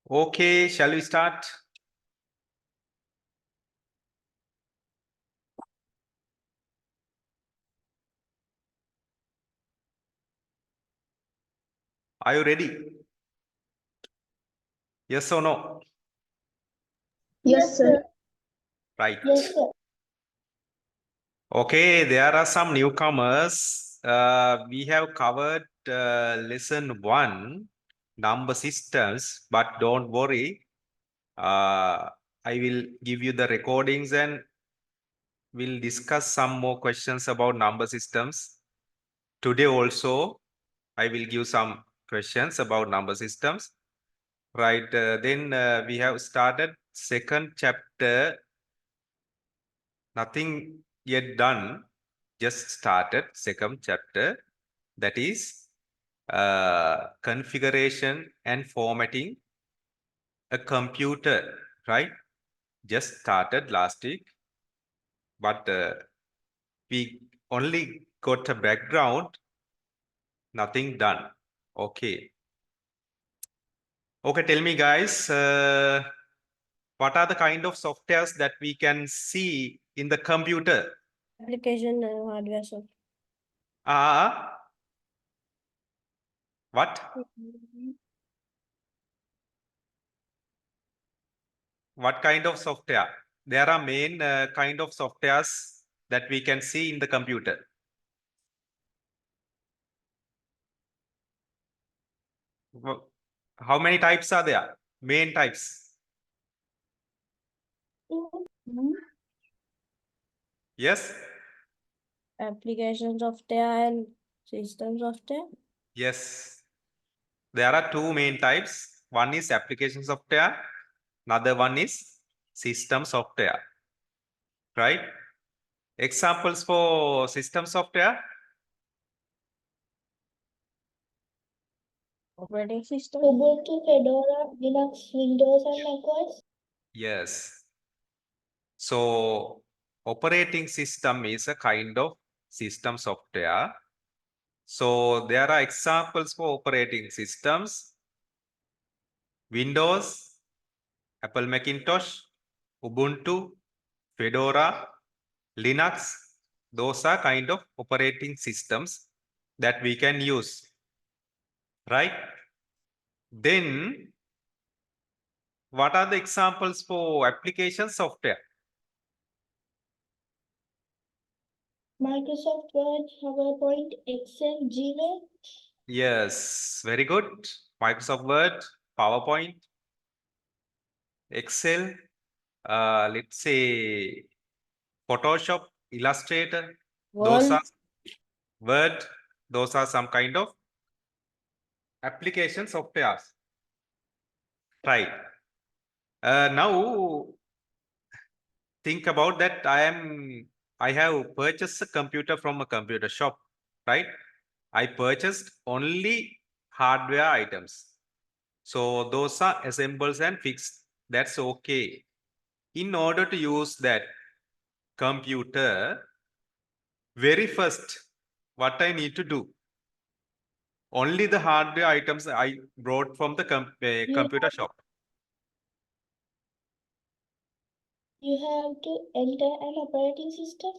Okay, shall we start? Are you ready? Yes or no? Yes, sir. Right. Yes, sir. Okay, there are some newcomers. We have covered lesson 1, number systems, but don't worry. I will give you the recordings and we'll discuss some more questions about number systems. Today also, I will give some questions about number systems. Right, then we have started second chapter. Nothing yet done, just started second chapter. That is configuration and formatting a computer, right? Just started last week, but we only got a background, nothing done. Okay. Okay, tell me guys, what are the kind of softwares that we can see in the computer? Application and hardware software. What? What kind of software? There are main kind of softwares that we can see in the computer. How many types are there? Main types. Yes? Application software and system software. Yes. There are two main types. One is application software. Another one is system software. Right? Examples for system software. Operating system. Ubuntu, Fedora, Linux, Windows, and macOS. Yes. So operating system is a kind of system software. So there are examples for operating systems: Windows, Apple Macintosh, Ubuntu, Fedora, Linux. Those are kind of operating systems that we can use, right? Then what are the examples for application software? Microsoft Word, PowerPoint, Excel, Gmail. Yes, very good. Microsoft Word, PowerPoint, Excel, let's say Photoshop, Illustrator, those are Word, those are some kind of application softwares. Right. Now think about that. I have purchased a computer from a computer shop, right? I purchased only hardware items. So those are assembles and fixed. That's okay. In order to use that computer, very first, what I need to do? Only the hardware items I brought from the computer shop. You have to enter an operating system.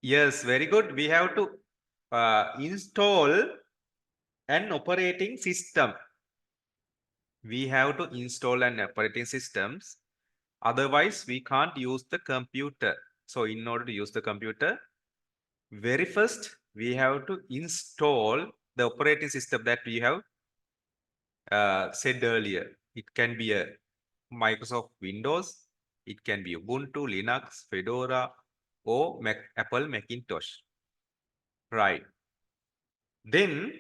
Yes, very good. We have to install an operating system. We have to install an operating systems. Otherwise, we can't use the computer. So in order to use the computer, very first, we have to install the operating system that we have said earlier. It can be a Microsoft Windows. It can be Ubuntu, Linux, Fedora, or Apple Macintosh. Right. Then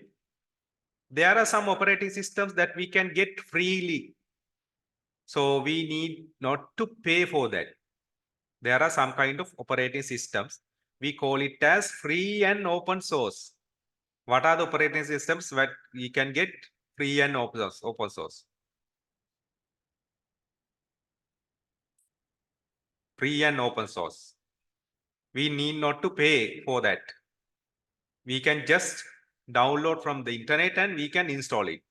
there are some operating systems that we can get freely. So we need not to pay for that. There are some kind of operating systems. We call it as free and open source. What are the operating systems that we can get free and open source? Free and open source. We need not to pay for that. We can just download from the internet and we can install it.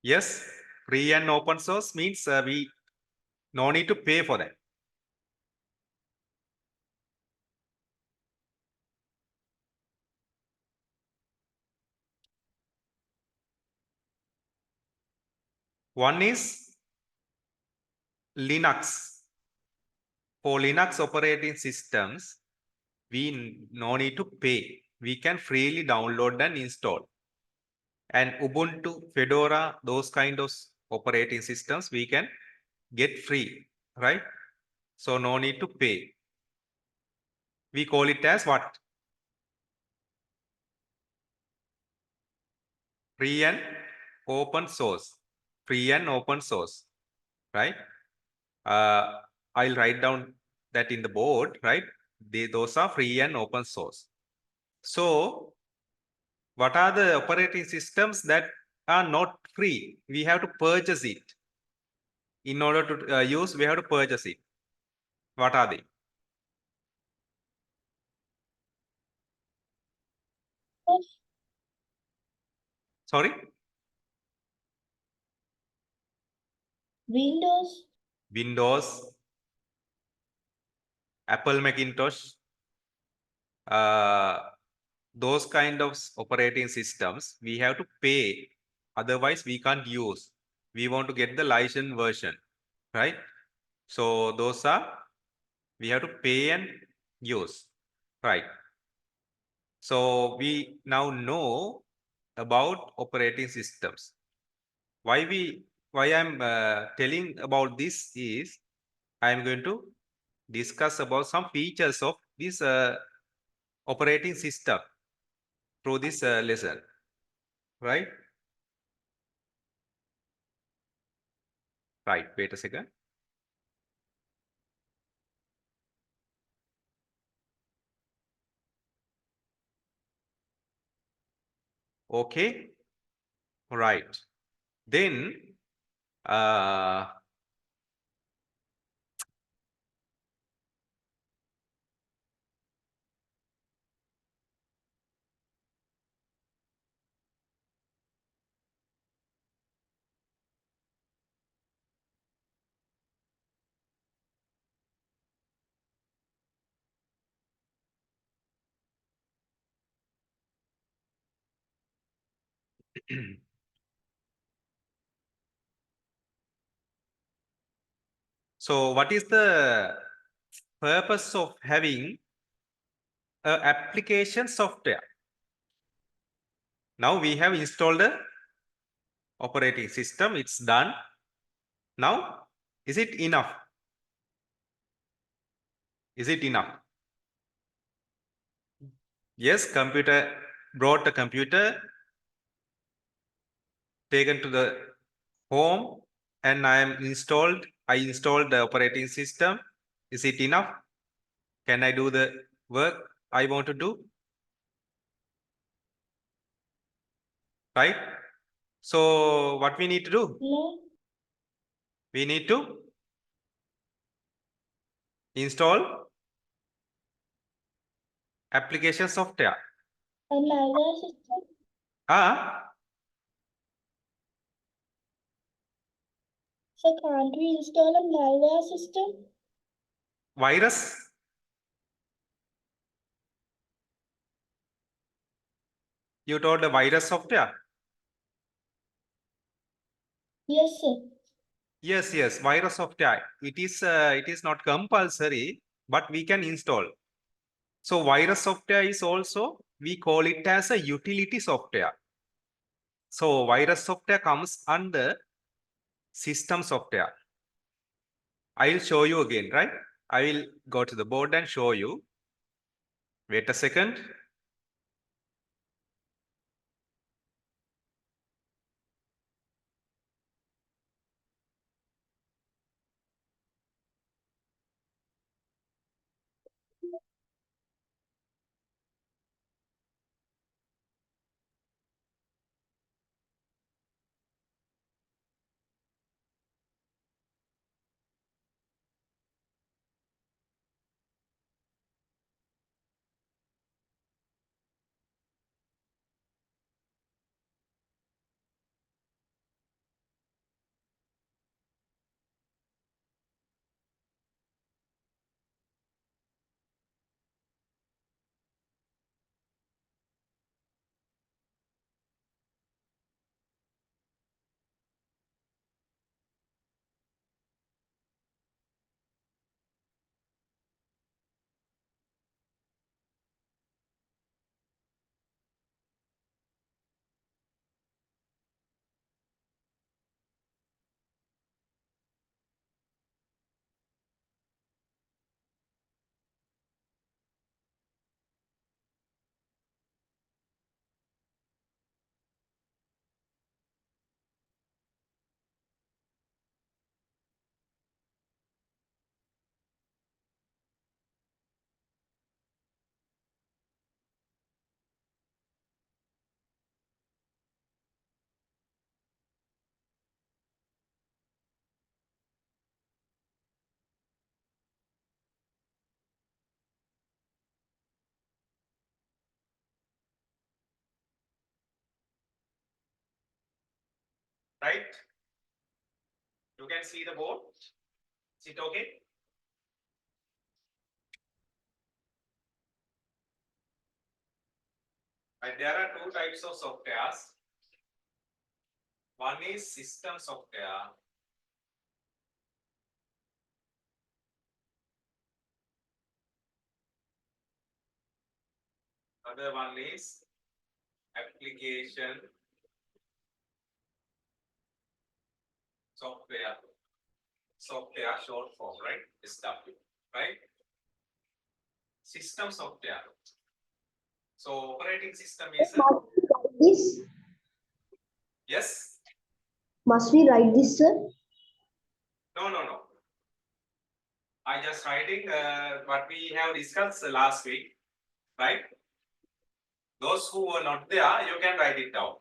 Yes, free and open source means we no need to pay for that. One is Linux. For Linux operating systems, we no need to pay. We can freely download and install. And Ubuntu, Fedora, those kind of operating systems, we can get free, right? So no need to pay. We call it as what? Free and open source. Free and open source, right? I'll write down that in the board, right? Those are free and open source. So what are the operating systems that are not free? We have to purchase it. In order to use, we have to purchase it. What are they? Sorry? Windows, Windows, Apple Macintosh, uh, those kind of operating systems, we have to pay. Otherwise, we can't use. We want to get the license version, right? So those are, we have to pay and use, right? So we now know about operating systems. Why I'm telling about this is I'm going to discuss about some features of this operating system through this lesson, right? Right, wait a second. Okay, right. Then uh, so what is the purpose of having application software? Now we have installed the operating system, it's done. Now, is it enough? Is it enough? Yes, computer brought a computer, taken to the home, and I installed the operating system. Is it enough? Can I do the work I want to do? Right? So what we need to do? no, We need to install application software. a malware system. Ah, So can't we install a malware system? virus. You told the virus software. Yes, sir. Yes, virus software. It is not compulsory, but we can install. So virus software is also, we call it as a utility software. So virus software comes under system software. I will show you again, right? I will go to the board and show you. Wait a second. right? You can see the board. Is it okay? And there are two types of softwares. One is system software. Other one is application software. Software short form, right? SW, right? System software. So operating system is a, Must we write this? yes. Must we write this, sir? No. I just writing what we have discussed last week, right? Those who were not there, you can write it down.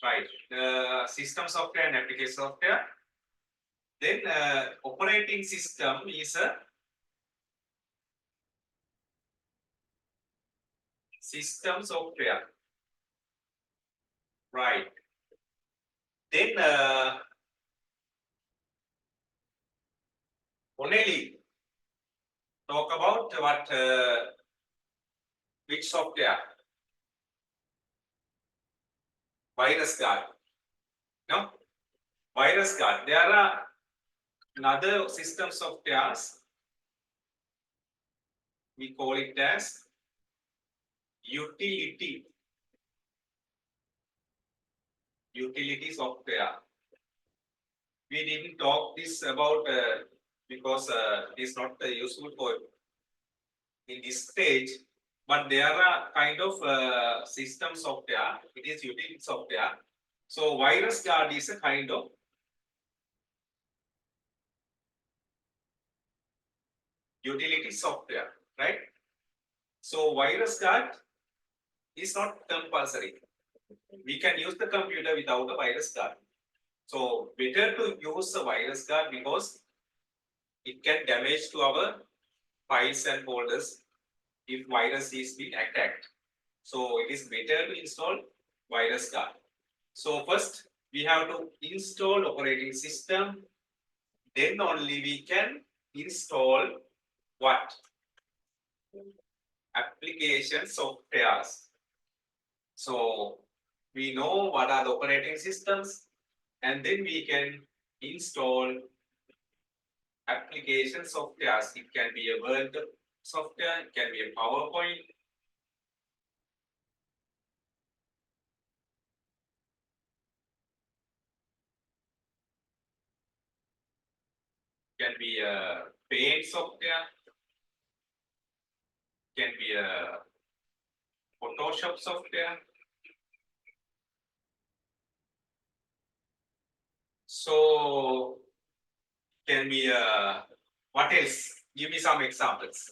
Right. The system software and application software. Then operating system is a system software. Right. Then only talk about what which software? Virus guard. No? Virus guard. There are another system softwares. We call it as utility software. We didn't talk this about because it is not useful for in this stage, but there are kind of system software. It is utility software. So virus guard is a kind of utility software, right? So virus guard is not compulsory. We can use the computer without a virus guard. So better to use a virus guard because it can damage to our files and folders if virus is being attacked. So it is better to install virus guard. So first we have to install operating system. Then only we can install what? Application softwares. So we know what are the operating systems, and then we can install application softwares. It can be a Word software, it can be a PowerPoint, can be a Paint software, can be a Photoshop software. So can be a what else? Give me some examples.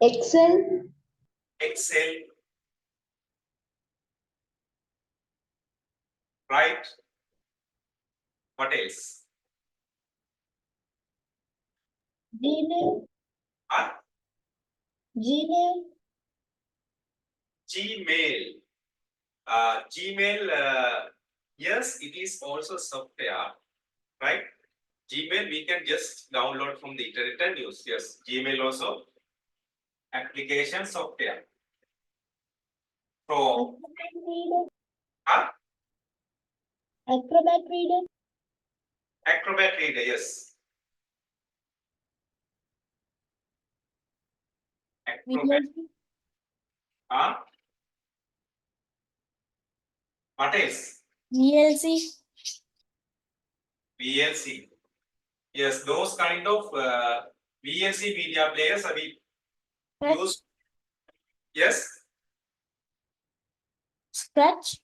Excel, Excel, right? What else? Gmail, Huh? Gmail, Gmail. Gmail, yes, it is also software, right? Gmail we can just download from the internet and use. Yes, Gmail also application software. So, Acrobat Reader, huh? Acrobat Reader, Acrobat Reader, yes. Acrobat, VLC, huh? What else? VLC, VLC. Yes, those kind of VLC media players are we use. Yes, Scratch,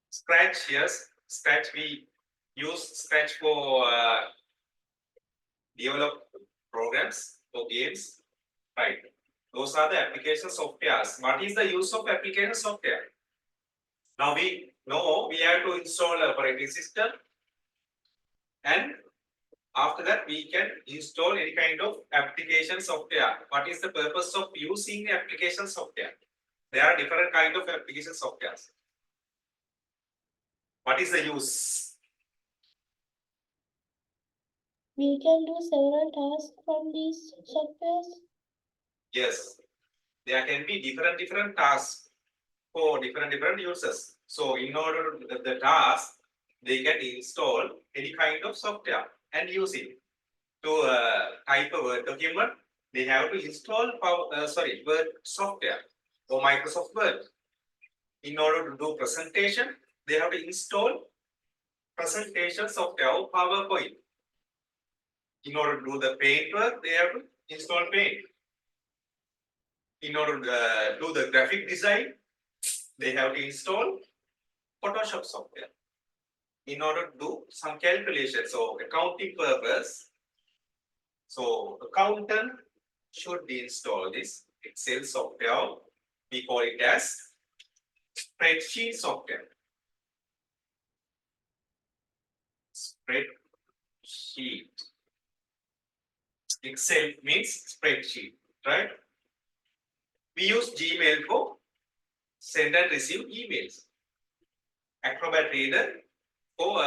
Scratch, yes. Scratch, we use Scratch for develop programs for games, right? Those are the application softwares. What is the use of application software? Now we know we have to install operating system, and after that we can install any kind of application software. What is the purpose of using application software? There are different kind of application softwares. What is the use? We can do several tasks from these softwares. Yes, there can be different tasks for different users. So in order to the task, they can install any kind of software and use it. To type a Word document, they have to install Word software or Microsoft Word. In order to do presentation, they have to install presentation software or PowerPoint. In order to do the paint work, they have to install Paint. In order to do the graphic design, they have to install Photoshop software. In order to do some calculations, so accounting purpose, so accountant should install this Excel software. We call it as spreadsheet software. Spreadsheet. Excel means spreadsheet, right? We use Gmail for send and receive emails. Acrobat Reader for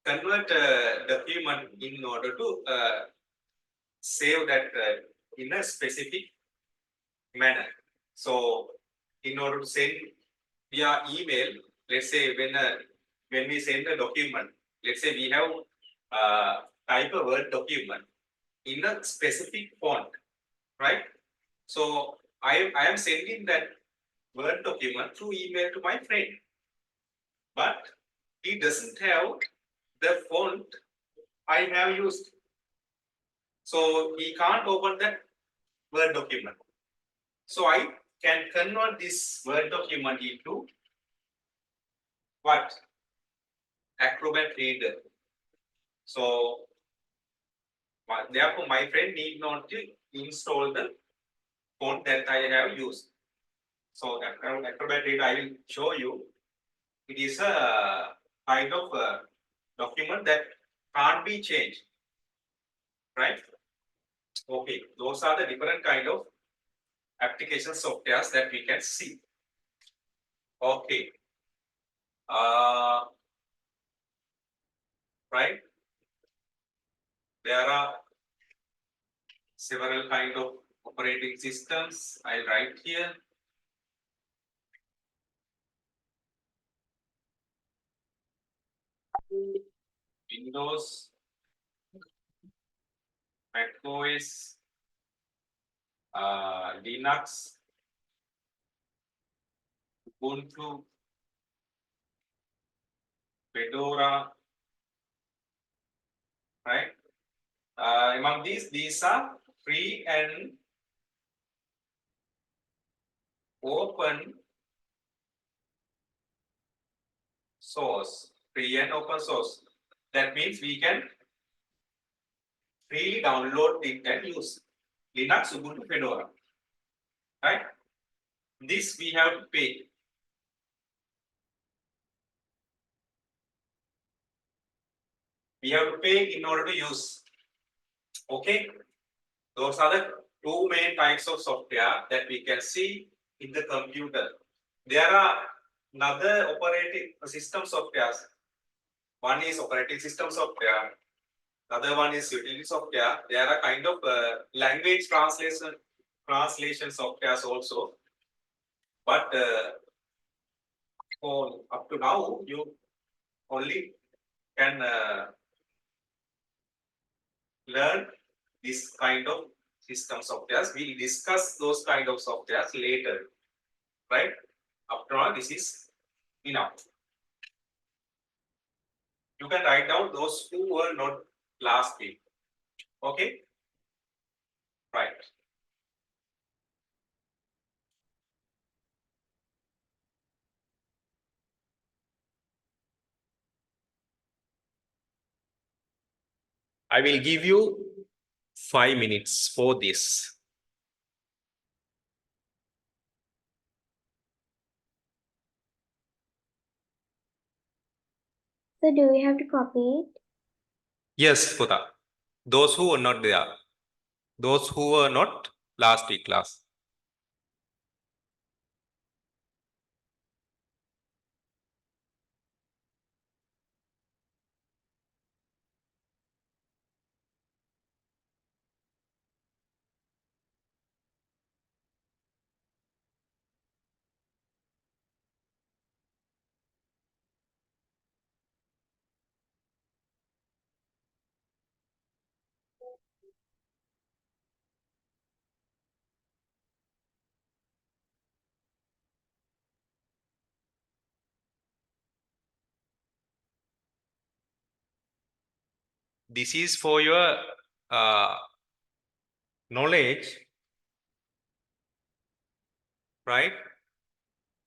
convert document in order to save that in a specific manner. So in order to send via email, let's say when we send a document, let's say we have type a Word document in a specific font, right? So I am sending that Word document through email to my friend, but he doesn't have the font I have used. So he can't open that Word document. So I can convert this Word document into what? Acrobat Reader. So therefore my friend need not to install the font that I have used. So Acrobat Reader I will show you. It is a kind of a document that can't be changed, right? Okay, those are the different kind of application softwares that we can see. Okay. Right? There are several kind of operating systems. I'll write here. Windows, Mac OS, Linux, Ubuntu, Fedora, right? Among these are free and open source. Free and open source. That means we can freely download it and use Linux, Ubuntu, Fedora, right? This we have to pay. We have to pay in order to use. Okay, those are the two main types of software that we can see in the computer. There are another operating system softwares. One is operating system software. Another one is utility software. There are kind of language translation softwares also. But for up to now, you only can learn this kind of system softwares. We'll discuss those kind of softwares later, right? After all, this is enough. You can write down those who were not last week. Okay? Right. I will give you 5 minutes for this. So do we have to copy it? Yes, Puta. Those who were not there. Those who were not last week class. this is for your knowledge, right?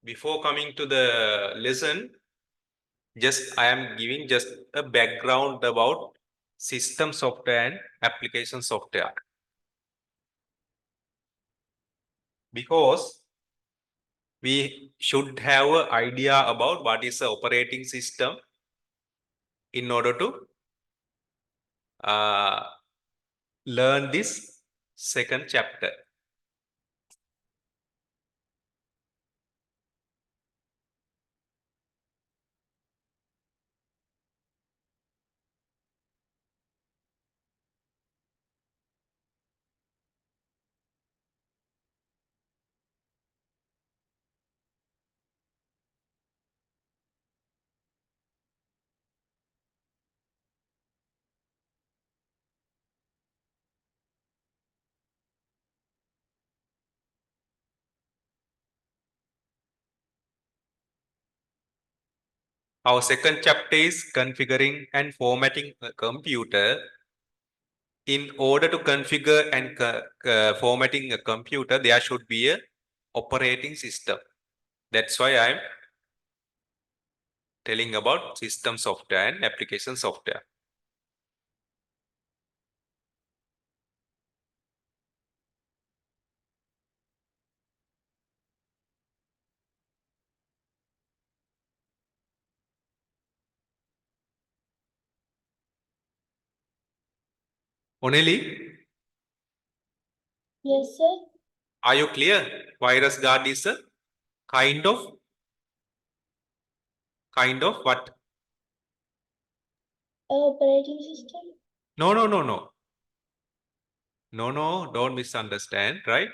Before coming to the lesson, I am giving just a background about system software and application software. Because we should have an idea about what is the operating system in order to learn this second chapter. Our second chapter is configuring and formatting a computer. In order to configure and formatting a computer, there should be a operating system. That's why I'm telling about system software and application software. Oneli, Yes, sir. are you clear? Virus guard is a kind of what? Operating system. No, don't misunderstand, right?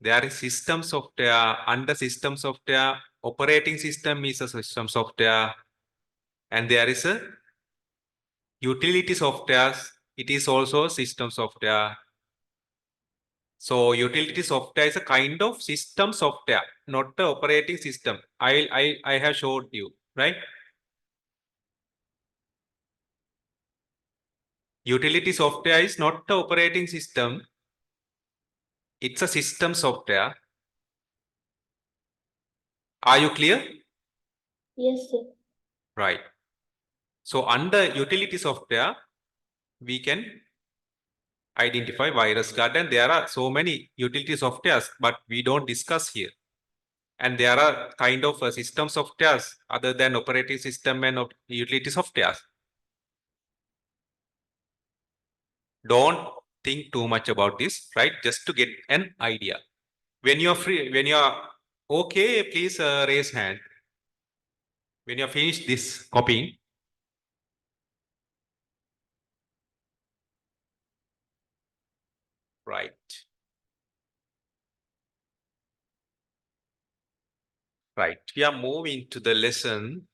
There is system software. Under system software, operating system is a system software, and there is a utility software. It is also system software. So utility software is a kind of system software, not the operating system. I have showed you, right? Utility software is not the operating system. It's a system software. Are you clear? Yes, sir. Right. So under utility software, we can identify virus guard, and there are so many utility softwares, but we don't discuss here. And there are kind of system softwares other than operating system and utility softwares. Don't think too much about this, right? Just to get an idea. When you're free, when you're okay, please raise hand. When you're finished this copying. Right. Right. We are moving to the lesson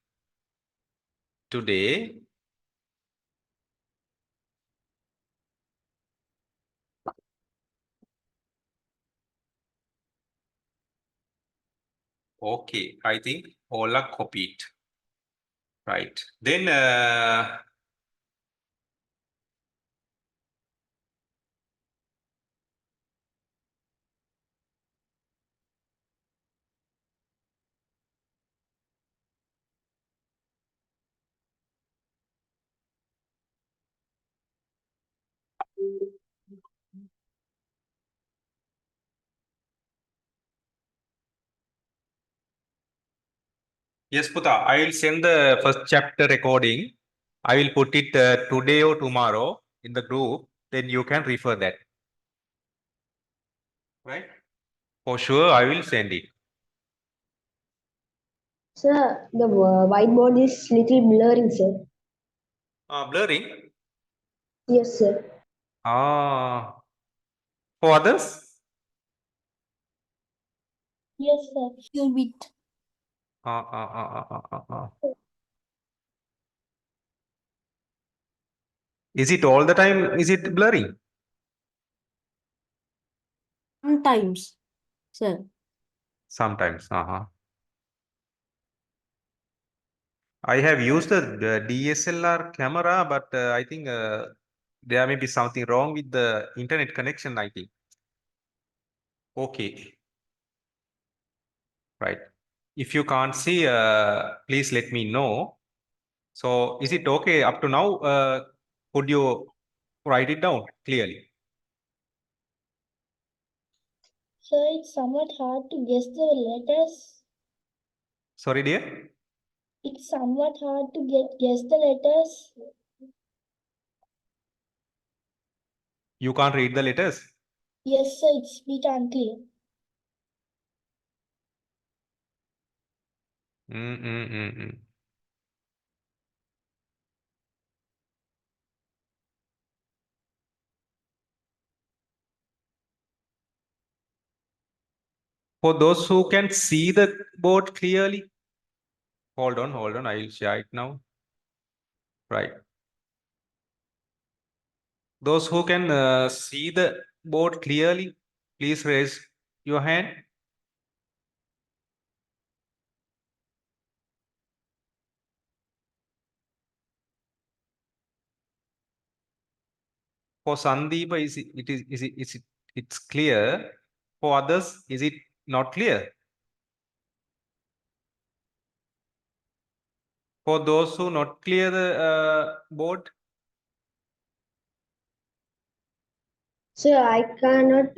today. Okay, I think all are copied. Right. Then yes, Puta, I will send the first chapter recording. I will put it today or tomorrow in the group. Then you can refer that. Right? For sure, I will send it. Sir, the whiteboard is little blurring, sir. Blurring. Yes, sir. For others? Yes, sir. Few bit. Is it all the time? Is it blurring? Sometimes, sir. Sometimes. I have used the DSLR camera, but I think there may be something wrong with the internet connection, I think. Okay. Right. If you can't see, please let me know. So is it okay up to now? Could you write it down clearly? Sir, it's somewhat hard to guess the letters. Sorry, dear. It's somewhat hard to guess the letters. You can't read the letters. Yes, sir, it's a bit unclear. For those who can see the board clearly, hold on, I'll share it now. Right. Those who can see the board clearly, please raise your hand. For Sandeepa, it's clear. For others, is it not clear? For those who not clear the board, Sir, I cannot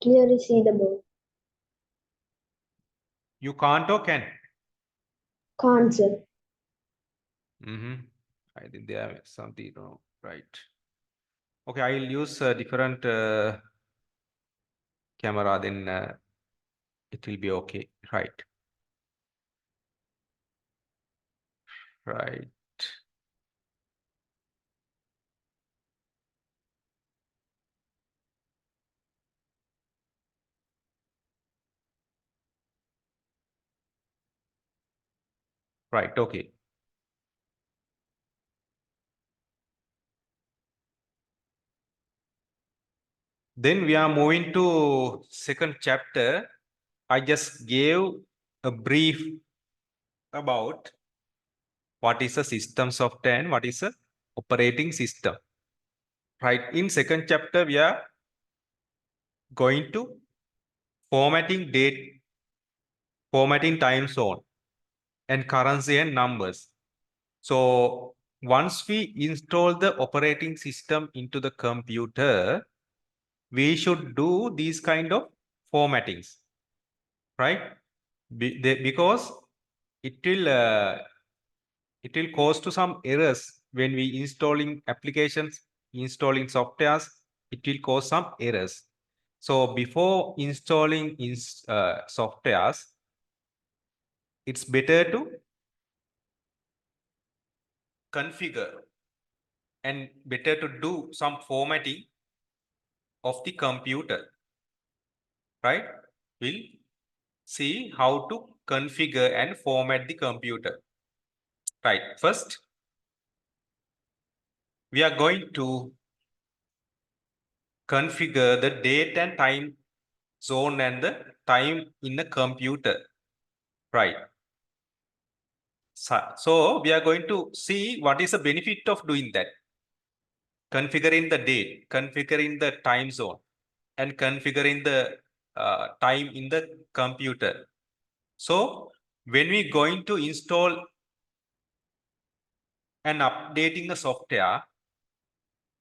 clearly see the board. you can't or can? Can't, sir. I think there is something wrong. Right. Okay, I'll use a different camera, then it will be okay. Right. Right. Right. Okay. Then we are moving to second chapter. I just gave a brief about what is a system software and what is a operating system. Right. In second chapter, we are going to formatting date, formatting time zone, and currency and numbers. So once we install the operating system into the computer, we should do these kind of formattings, right? Because it will cause to some errors when we installing applications, installing softwares. It will cause some errors. So before installing softwares, it's better to configure and better to do some formatting of the computer, right? We'll see how to configure and format the computer. Right. First, we are going to configure the date and time zone and the time in the computer. Right. So we are going to see what is the benefit of doing that. Configuring the date, configuring the time zone, and configuring the time in the computer. So when we going to install and updating the software,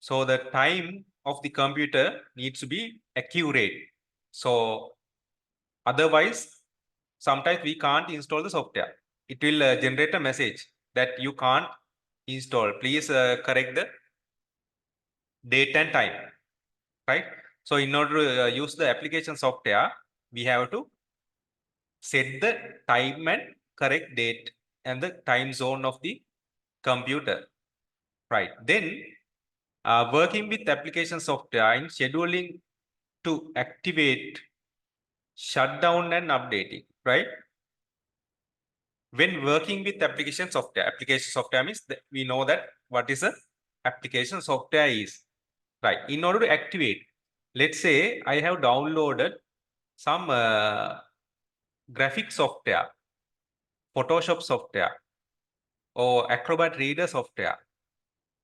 so the time of the computer needs to be accurate. So otherwise, sometimes we can't install the software. It will generate a message that you can't install. Please correct the date and time, right? So in order to use the application software, we have to set the time and correct date and the time zone of the computer, right? Then working with application software in scheduling to activate, shutdown and updating, right? When working with application software means that we know that what is a application software is, right? In order to activate, let's say I have downloaded some graphic software, Photoshop software, or Acrobat Reader software.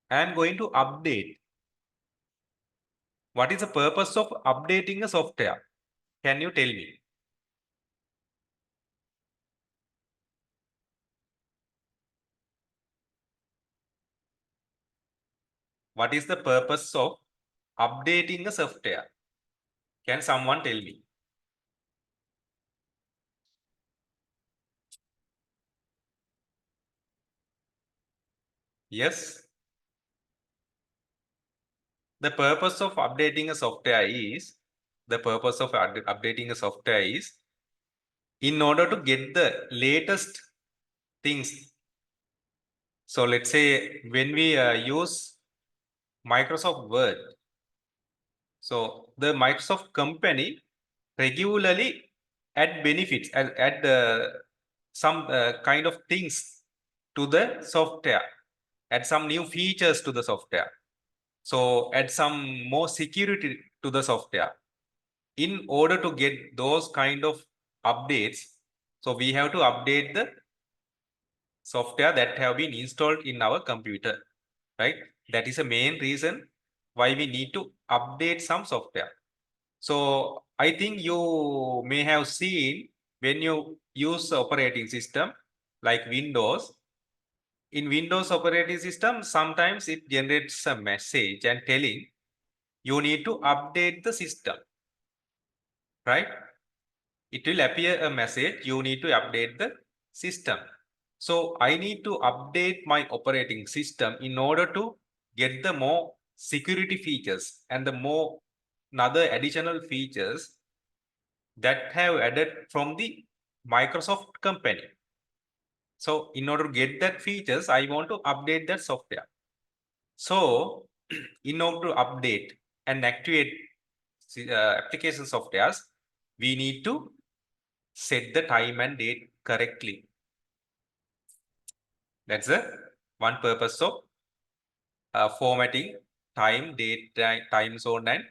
I am going to update. What is the purpose of updating a software? Can you tell me? What is the purpose of updating a software? Can someone tell me? Yes. The purpose of updating a software is, in order to get the latest things. So let's say when we use Microsoft Word, so the Microsoft company regularly add benefits, add some kind of things to the software, add some new features to the software. So add some more security to the software. In order to get those kind of updates, so we have to update the software that have been installed in our computer, right? That is the main reason why we need to update some software. So I think you may have seen when you use operating system like Windows. In Windows operating system, sometimes it generates a message and telling you need to update the system, right? It will appear a message, you need to update the system. So I need to update my operating system in order to get the more security features and the more other additional features that have added from the Microsoft company. So in order to get that features, I want to update that software. So in order to update and activate application softwares, we need to set the time and date correctly. That's the one purpose of formatting time, date, time zone, and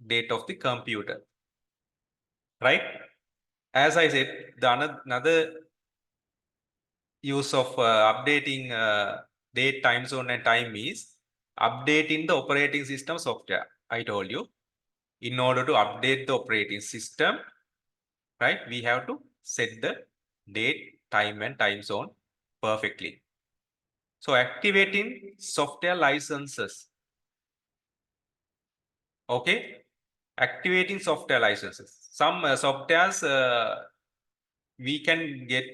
date of the computer. Right? As I said, the another use of updating date, time zone, and time is updating the operating system software. I told you, in order to update the operating system, right, we have to set the date, time, and time zone perfectly. So activating software licenses. Okay, activating software licenses. Some softwares we can get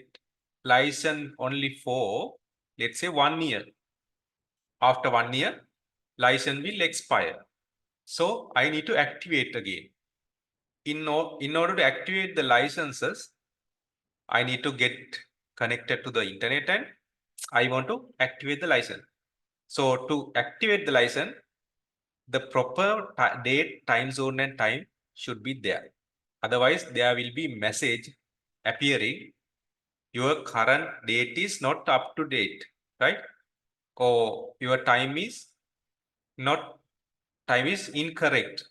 license only for, let's say, 1 year. After 1 year, license will expire. So I need to activate again. In order to activate the licenses, I need to get connected to the internet and I want to activate the license. So to activate the license, the proper date, time zone, and time should be there. Otherwise, there will be message appearing. Your current date is not up to date, right? Or your time is incorrect.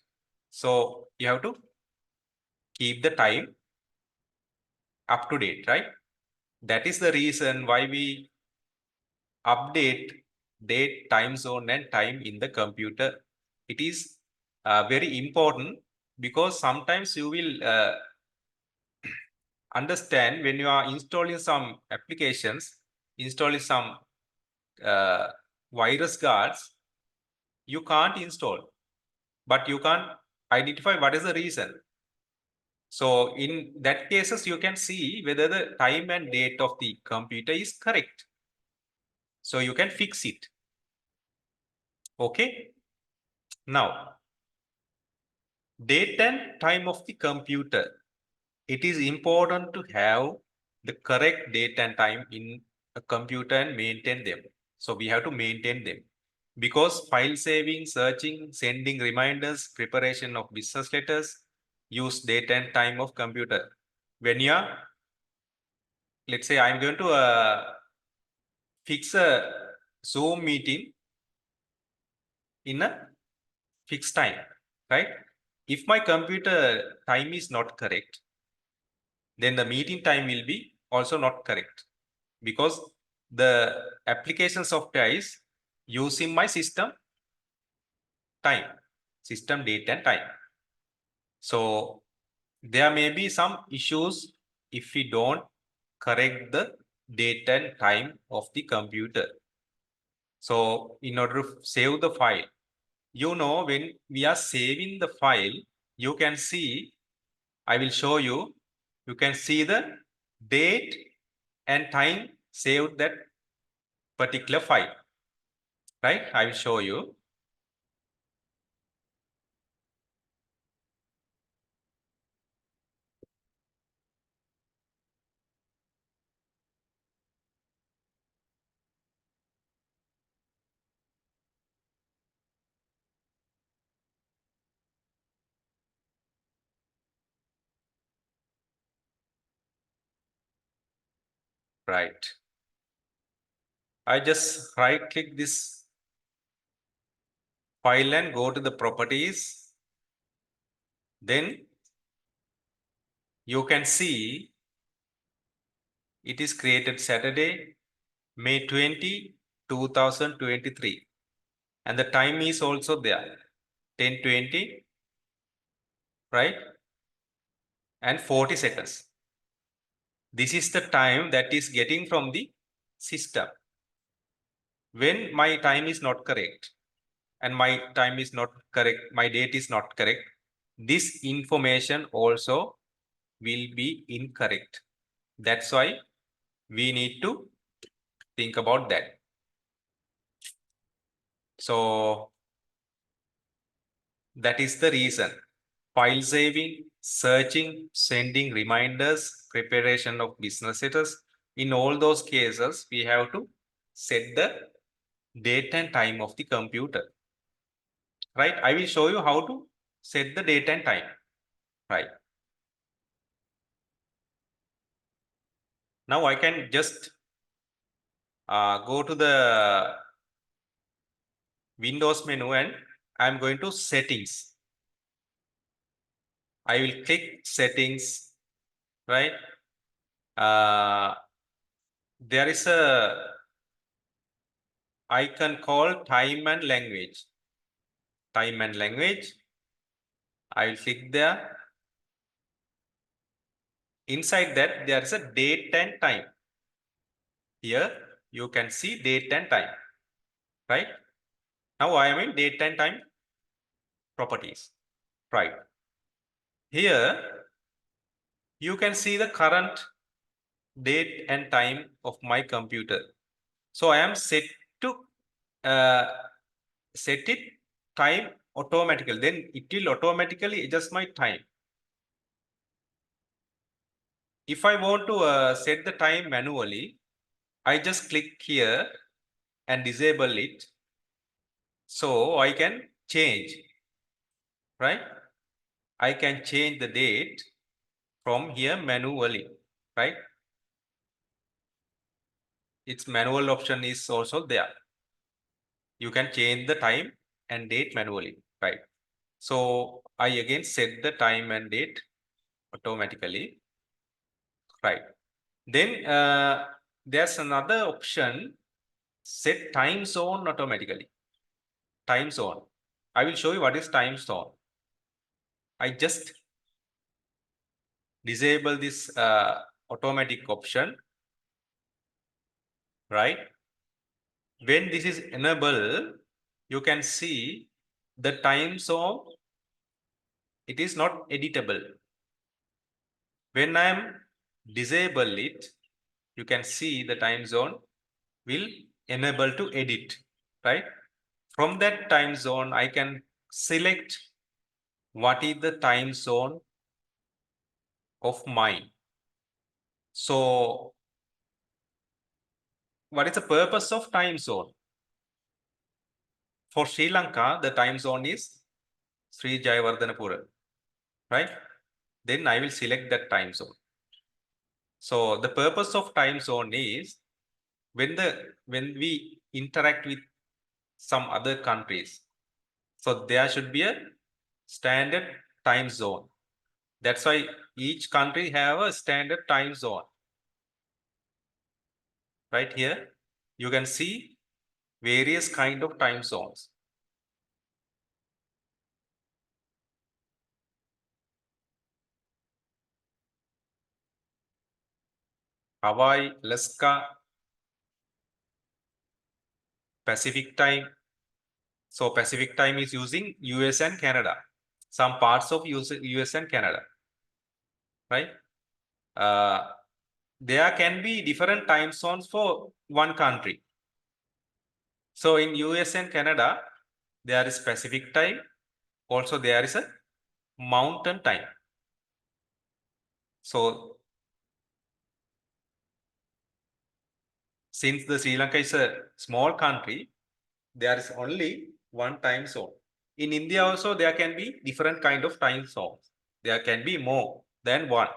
So you have to keep the time up to date, right? That is the reason why we update date, time zone, and time in the computer. It is very important because sometimes you will understand when you are installing some applications, installing some uh, virus guards, you can't install, but you can't identify what is the reason. So in that cases, you can see whether the time and date of the computer is correct. So you can fix it. Okay. Now, date and time of the computer. It is important to have the correct date and time in a computer and maintain them. So we have to maintain them because file saving, searching, sending reminders, preparation of business letters, use date and time of computer. When you are, let's say I'm going to fix a Zoom meeting in a fixed time, right? If my computer time is not correct, then the meeting time will be also not correct because the application software is using my system time, system date and time. So there may be some issues if we don't correct the date and time of the computer. So in order to save the file, when we are saving the file, you can see, I will show you, you can see the date and time saved that particular file, right? I will show you. Right. I just right click this file and go to the properties. Then you can see it is created Saturday, May 20, 2023. And the time is also there, 10:20, right? And 40 seconds. This is the time that is getting from the system. When my time is not correct and my time is not correct, my date is not correct, this information also will be incorrect. That's why we need to think about that. So that is the reason. File saving, searching, sending reminders, preparation of business letters. In all those cases, we have to set the date and time of the computer. Right? I will show you how to set the date and time. Right. Now I can just go to the Windows menu and I'm going to settings. I will click settings, right? There is a icon called time and language. Time and language. I will click there. Inside that, there is a date and time. Here, you can see date and time, right? Now I am in date and time properties, right? Here, you can see the current date and time of my computer. So I am set to set it time automatically. Then it will automatically adjust my time. If I want to set the time manually, I just click here and disable it. So I can change, right? I can change the date from here manually, right? Its manual option is also there. You can change the time and date manually, right? So I again set the time and date automatically, right? Then there's another option, set time zone automatically. Time zone. I will show you what is time zone. I just disable this automatic option, right? When this is enabled, you can see the time zone, it is not editable. When I am disable it, you can see the time zone will enable to edit, right? From that time zone, I can select what is the time zone of mine. So what is the purpose of time zone? For Sri Lanka, the time zone is Sri Jayawardhanapura, right? Then I will select that time zone. So the purpose of time zone is when we interact with some other countries, so there should be a standard time zone. That's why each country have a standard time zone. Right here, you can see various kind of time zones. Hawaii, Alaska, Pacific time. So Pacific time is using US and Canada. Some parts of US and Canada, right? There can be different time zones for one country. So in US and Canada, there is Pacific time. Also, there is a mountain time. So since the Sri Lanka is a small country, there is only one time zone. In India also, there can be different kind of time zones. There can be more than one.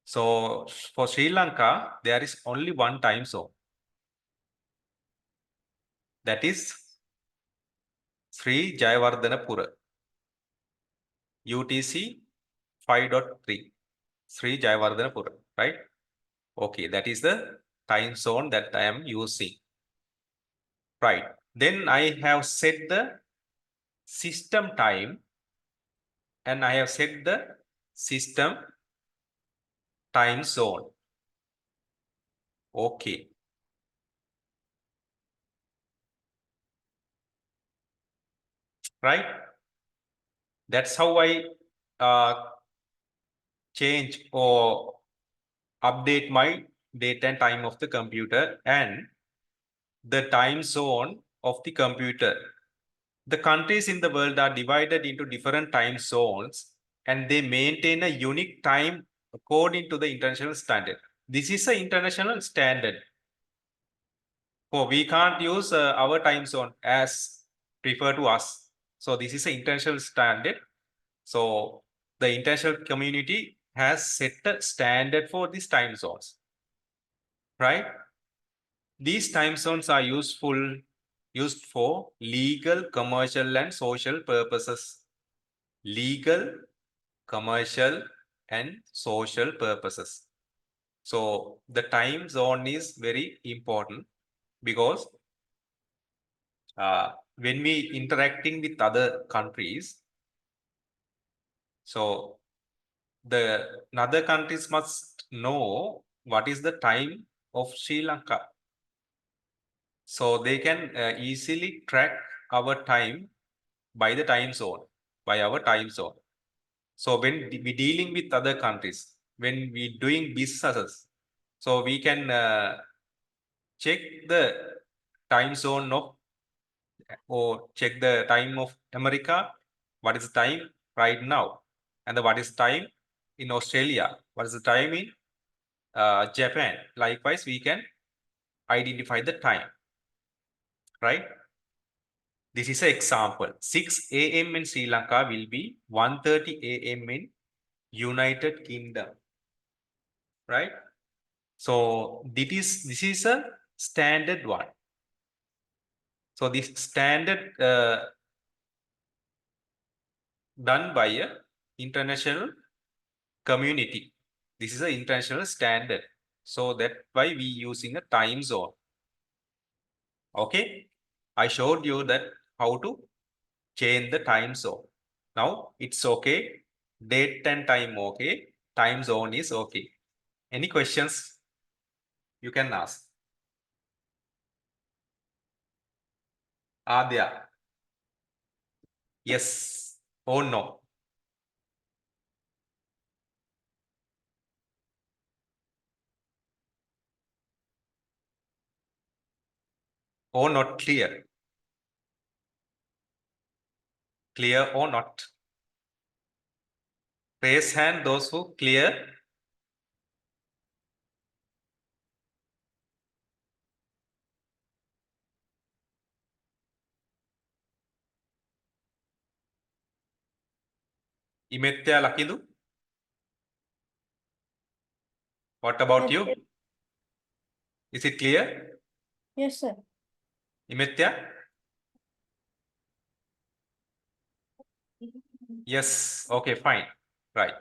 So for Sri Lanka, there is only one time zone. That is Sri Jayawardhanapura. UTC 5.3. Sri Jayawardhanapura, right? Okay, that is the time zone that I am using. Right. Then I have set the system time and I have set the system time zone. Okay. Right. That's how I change or update my date and time of the computer and the time zone of the computer. The countries in the world are divided into different time zones and they maintain a unique time according to the international standard. This is an international standard. Oh, we can't use our time zone as preferred to us. So this is an international standard. So the international community has set a standard for these time zones, right? These time zones are used for legal, commercial, and social purposes. Legal, commercial, and social purposes. So the time zone is very important because when we interacting with other countries, so the other countries must know what is the time of Sri Lanka. So they can easily track our time by the time zone, by our time zone. So when we dealing with other countries, when we doing businesses, so we can check the time zone of or check the time of America, what is the time right now, and what is time in Australia, what is the time in Japan. Likewise, we can identify the time, right? This is an example. 6 a.m. in Sri Lanka will be 1:30 a.m. in United Kingdom, right? So this is a standard one. So this standard done by a international community. This is an international standard. So that's why we using a time zone. Okay. I showed you that how to change the time zone. Now it's okay. Date and time okay. Time zone is okay. Any questions you can ask? Adya. Yes or no? Or not clear? Clear or not? Raise hand those who clear. Imetya Lakidu. What about Yes, you? sir. Is it clear? Yes, sir. Imetya? Yes. Okay, fine. Right.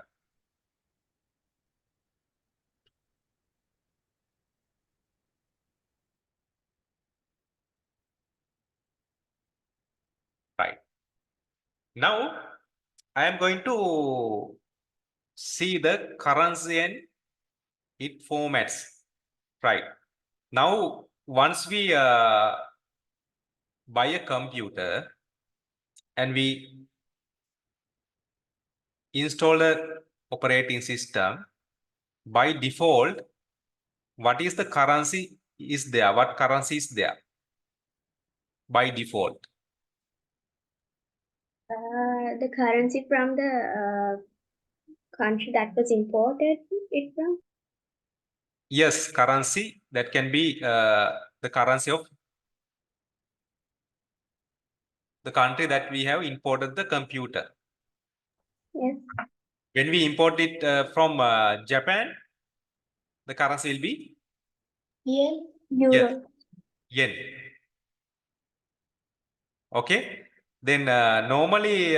Now I am going to see the currency and its formats. Right. Now, once we buy a computer and we install a operating system, by default, what is the currency is there? What currency is there by default? The currency from the country that was imported it from. Yes, currency that can be the currency of the country that we have imported the computer. Yes. When we import it from Japan, the currency will be Yen. Euro. yen. Okay. Then normally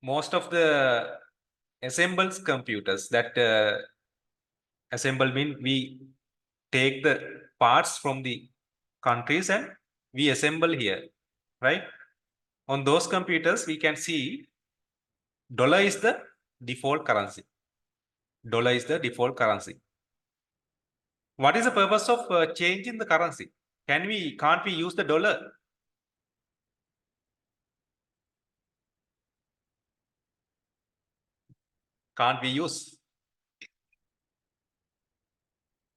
most of the assembles computers that assemble mean we take the parts from the countries and we assemble here, right? On those computers, we can see dollar is the default currency. Dollar is the default currency. What is the purpose of changing the currency? Can't we use the dollar? Can't we use?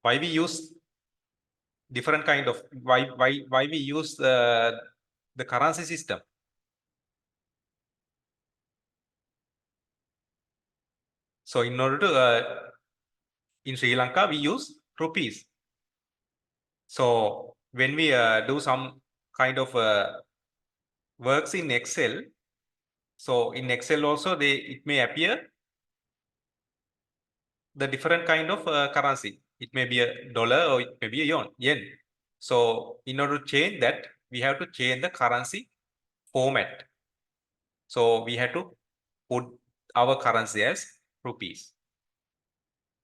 Why we use different kind of why we use the currency system? So in order to in Sri Lanka we use rupees. So when we do some kind of works in Excel, so in Excel also it may appear the different kind of currency. It may be a dollar or it may be a yen. So in order to change that, we have to change the currency format. So we have to put our currency as rupees.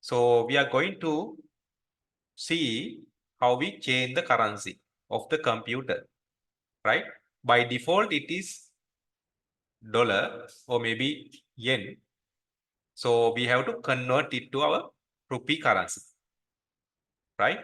So we are going to see how we change the currency of the computer, right? By default, it is dollar or maybe yen. So we have to convert it to our rupee currency, right?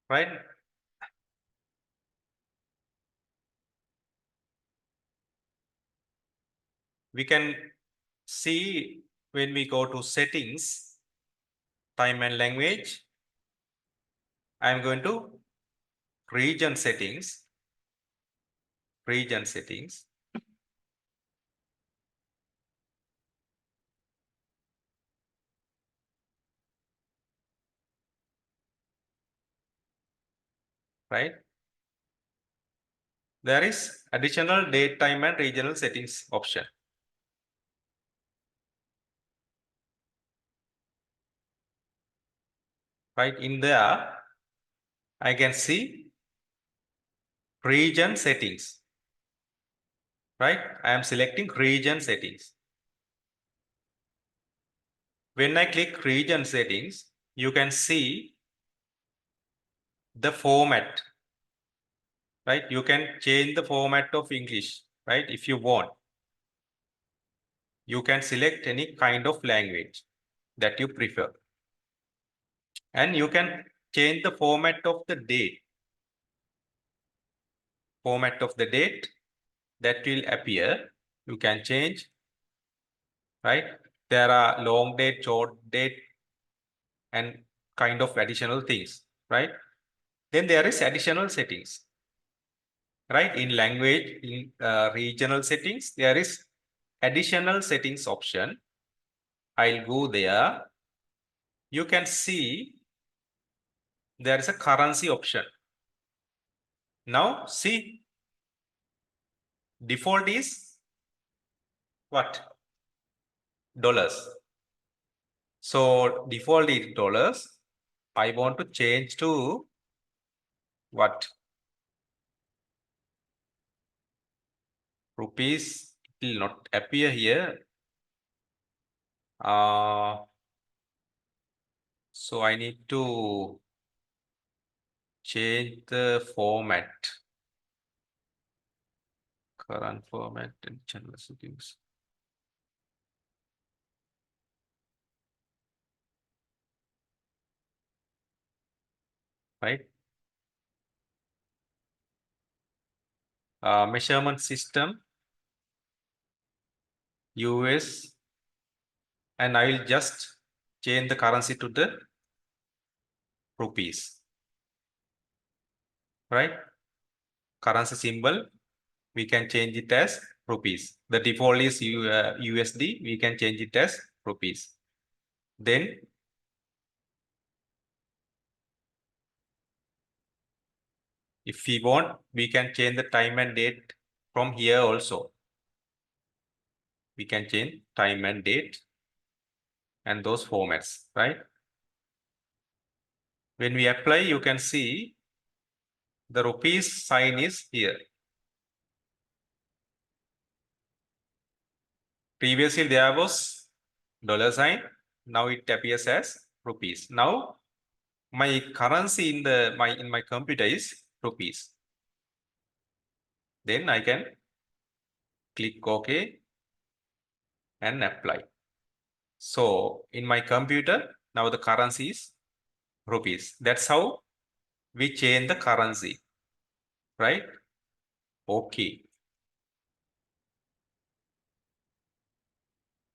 Right? We can see when we go to settings, time and language, I'm going to region settings, right? There is additional date, time and regional settings option. Right in there, I can see region settings. Right? I am selecting region settings. When I click region settings, you can see the format. Right? You can change the format of English, right? If you want. You can select any kind of language that you prefer. And you can change the format of the date. format of the date that will appear. You can change, right? There are long date, short date, and kind of additional things, right? Then there is additional settings, right? In language, in regional settings, there is additional settings option. I'll go there. You can see there is a currency option. Now see, default is what? Dollars. So default is dollars. I want to change to what? Rupees. It will not appear here. So I need to change the format. Current format and channel settings. Right? Measurement system, US, and I will just change the currency to the rupees. Right? Currency symbol, we can change it as rupees. The default is USD, we can change it as rupees. Then if we want, we can change the time and date from here also. We can change time and date and those formats, right? When we apply, you can see the rupees sign is here. Previously there was dollar sign, now it appears as rupees. Now my currency in my computer is rupees. Then I can click OK and apply. So in my computer, now the currency is rupees. That's how we change the currency, right? Okay.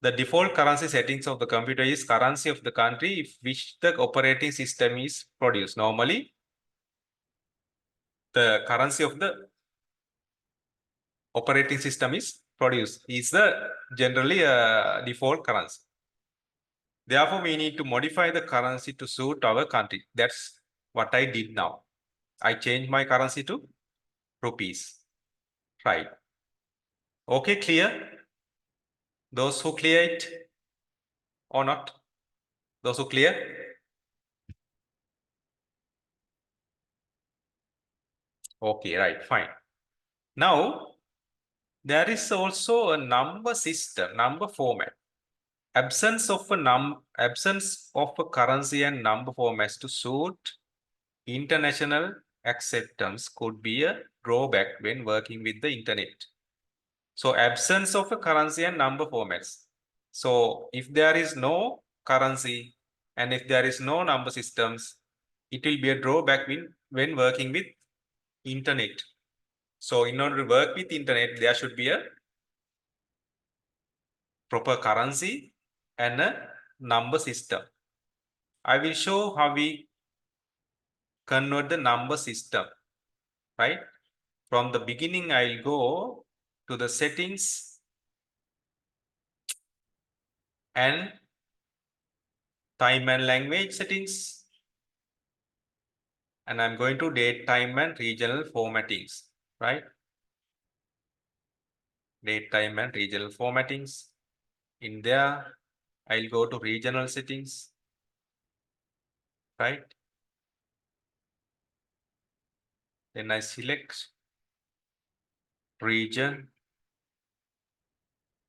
The default currency settings of the computer is currency of the country which the operating system is produced. Normally, the currency of the operating system is produced is the generally a default currency. Therefore, we need to modify the currency to suit our country. That's what I did now. I changed my currency to rupees. Right. Okay, clear? Those who clear it or not? Those who clear? Okay, right, fine. Now, there is also a number system, number format. Absence of a currency and number formats to suit international acceptance could be a drawback when working with the internet. So absence of a currency and number formats. So if there is no currency and if there is no number systems, it will be a drawback when working with internet. So in order to work with internet, there should be a proper currency and a number system. I will show how we convert the number system, right? From the beginning, I'll go to the settings and time and language settings. And I'm going to date, time and regional formattings, right? Date, time and regional formattings. In there, I'll go to regional settings, right? Then I select region.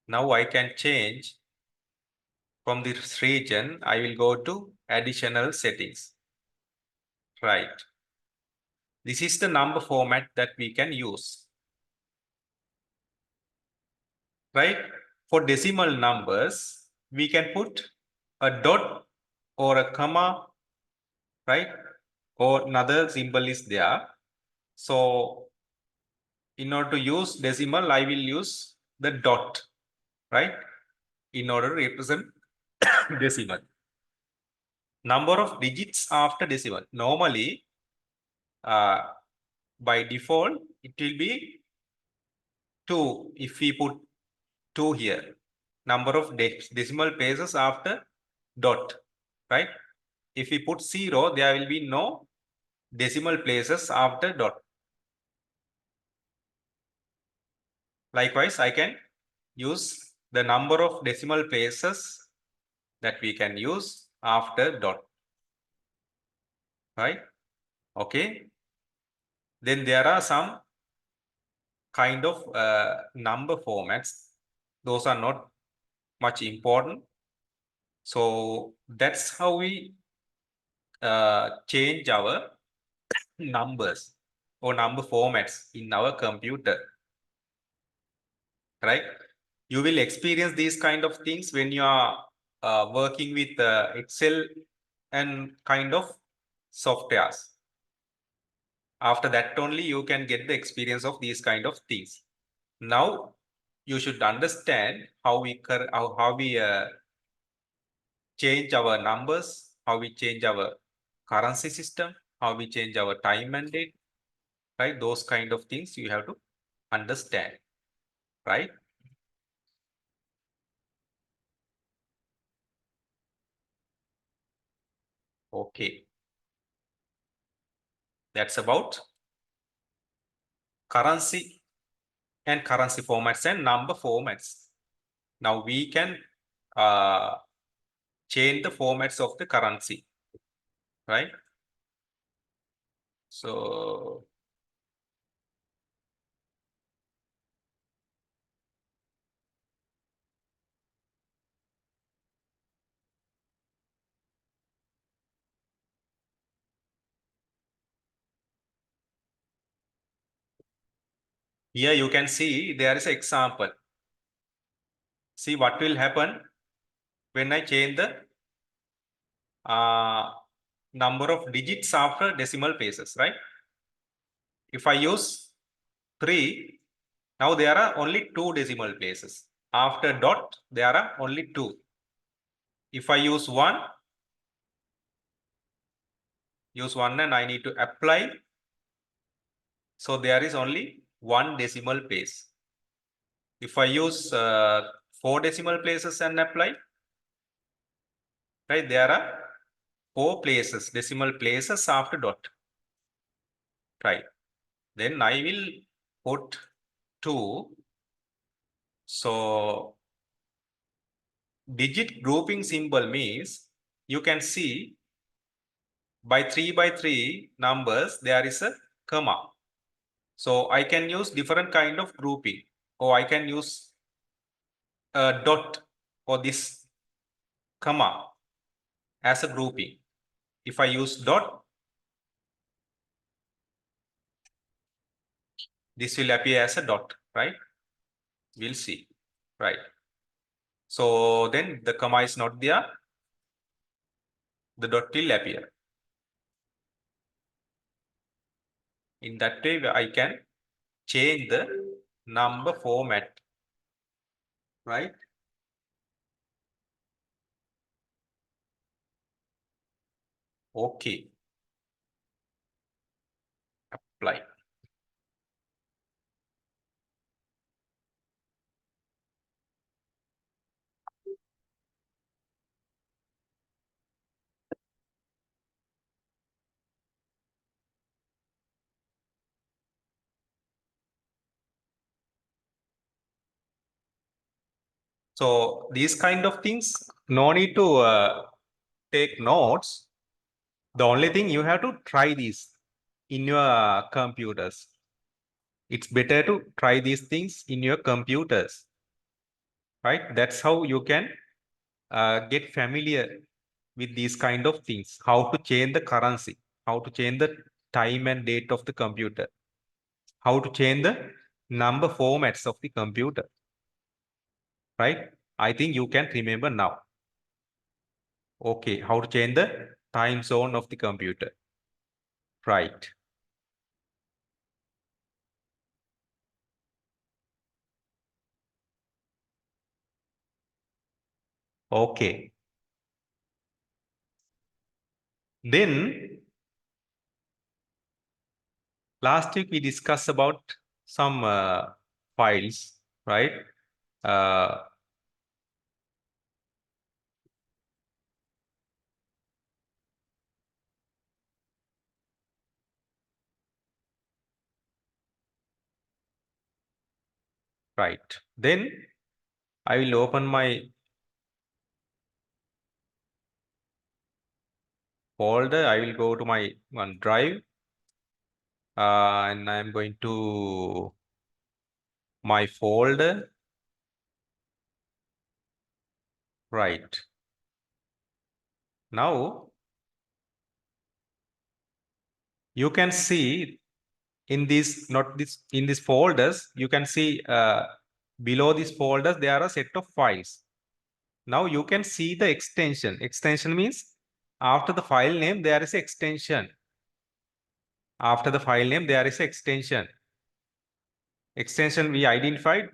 Now I can change from this region. I will go to additional settings, right? This is the number format that we can use, right? For decimal numbers, we can put a dot or a comma, right? Or another symbol is there. So In order to use decimal, I will use the dot, right? In order to represent decimal. Number of digits after decimal. Normally, by default, it will be 2 if we put 2 here. Number of decimal places after dot, right? If we put 0, there will be no decimal places after dot. Likewise, I can use the number of decimal places that we can use after dot, right? Okay. Then there are some kind of number formats. Those are not much important. So that's how we change our numbers or number formats in our computer, right? You will experience these kind of things when you are working with Excel and kind of softwares. After that only you can get the experience of these kind of things. Now you should understand how we change our numbers, how we change our currency system, how we change our time and date, right? Those kind of things you have to understand, right? Okay. That's about currency and currency formats and number formats. Now we can change the formats of the currency, right? So here you can see there is an example. See what will happen when I change the number of digits after decimal places, right? If I use 3, now there are only 2 decimal places. After dot, there are only 2. If I use 1 and I need to apply. So there is only 1 decimal place. If I use 4 decimal places and apply, right, there are 4 places, decimal places after dot, right? Then I will put 2. So digit grouping symbol means you can see by 3 numbers, there is a comma. So I can use different kind of grouping, or I can use a dot or this comma as a grouping. If I use dot, this will appear as a dot, right? We'll see, right? So then the comma is not there, the dot will appear. In that way, I can change the number format, right? Okay. Apply. So these kind of things, no need to take notes. The only thing you have to try these in your computers. It's better to try these things in your computers, right? That's how you can get familiar with these kind of things. How to change the currency, how to change the time and date of the computer, how to change the number formats of the computer, right? I think you can remember now. Okay, how to change the time zone of the computer, right? Okay. Then last week we discussed about some files, right? Right. Then I will open my folder. I will go to my OneDrive, and I am going to my folder. Right. Now you can see in these, not this, in these folders, you can see below these folders there are a set of files. Now you can see the extension. Extension means after the file name there is an extension. After the file name there is an extension. Extension we identified.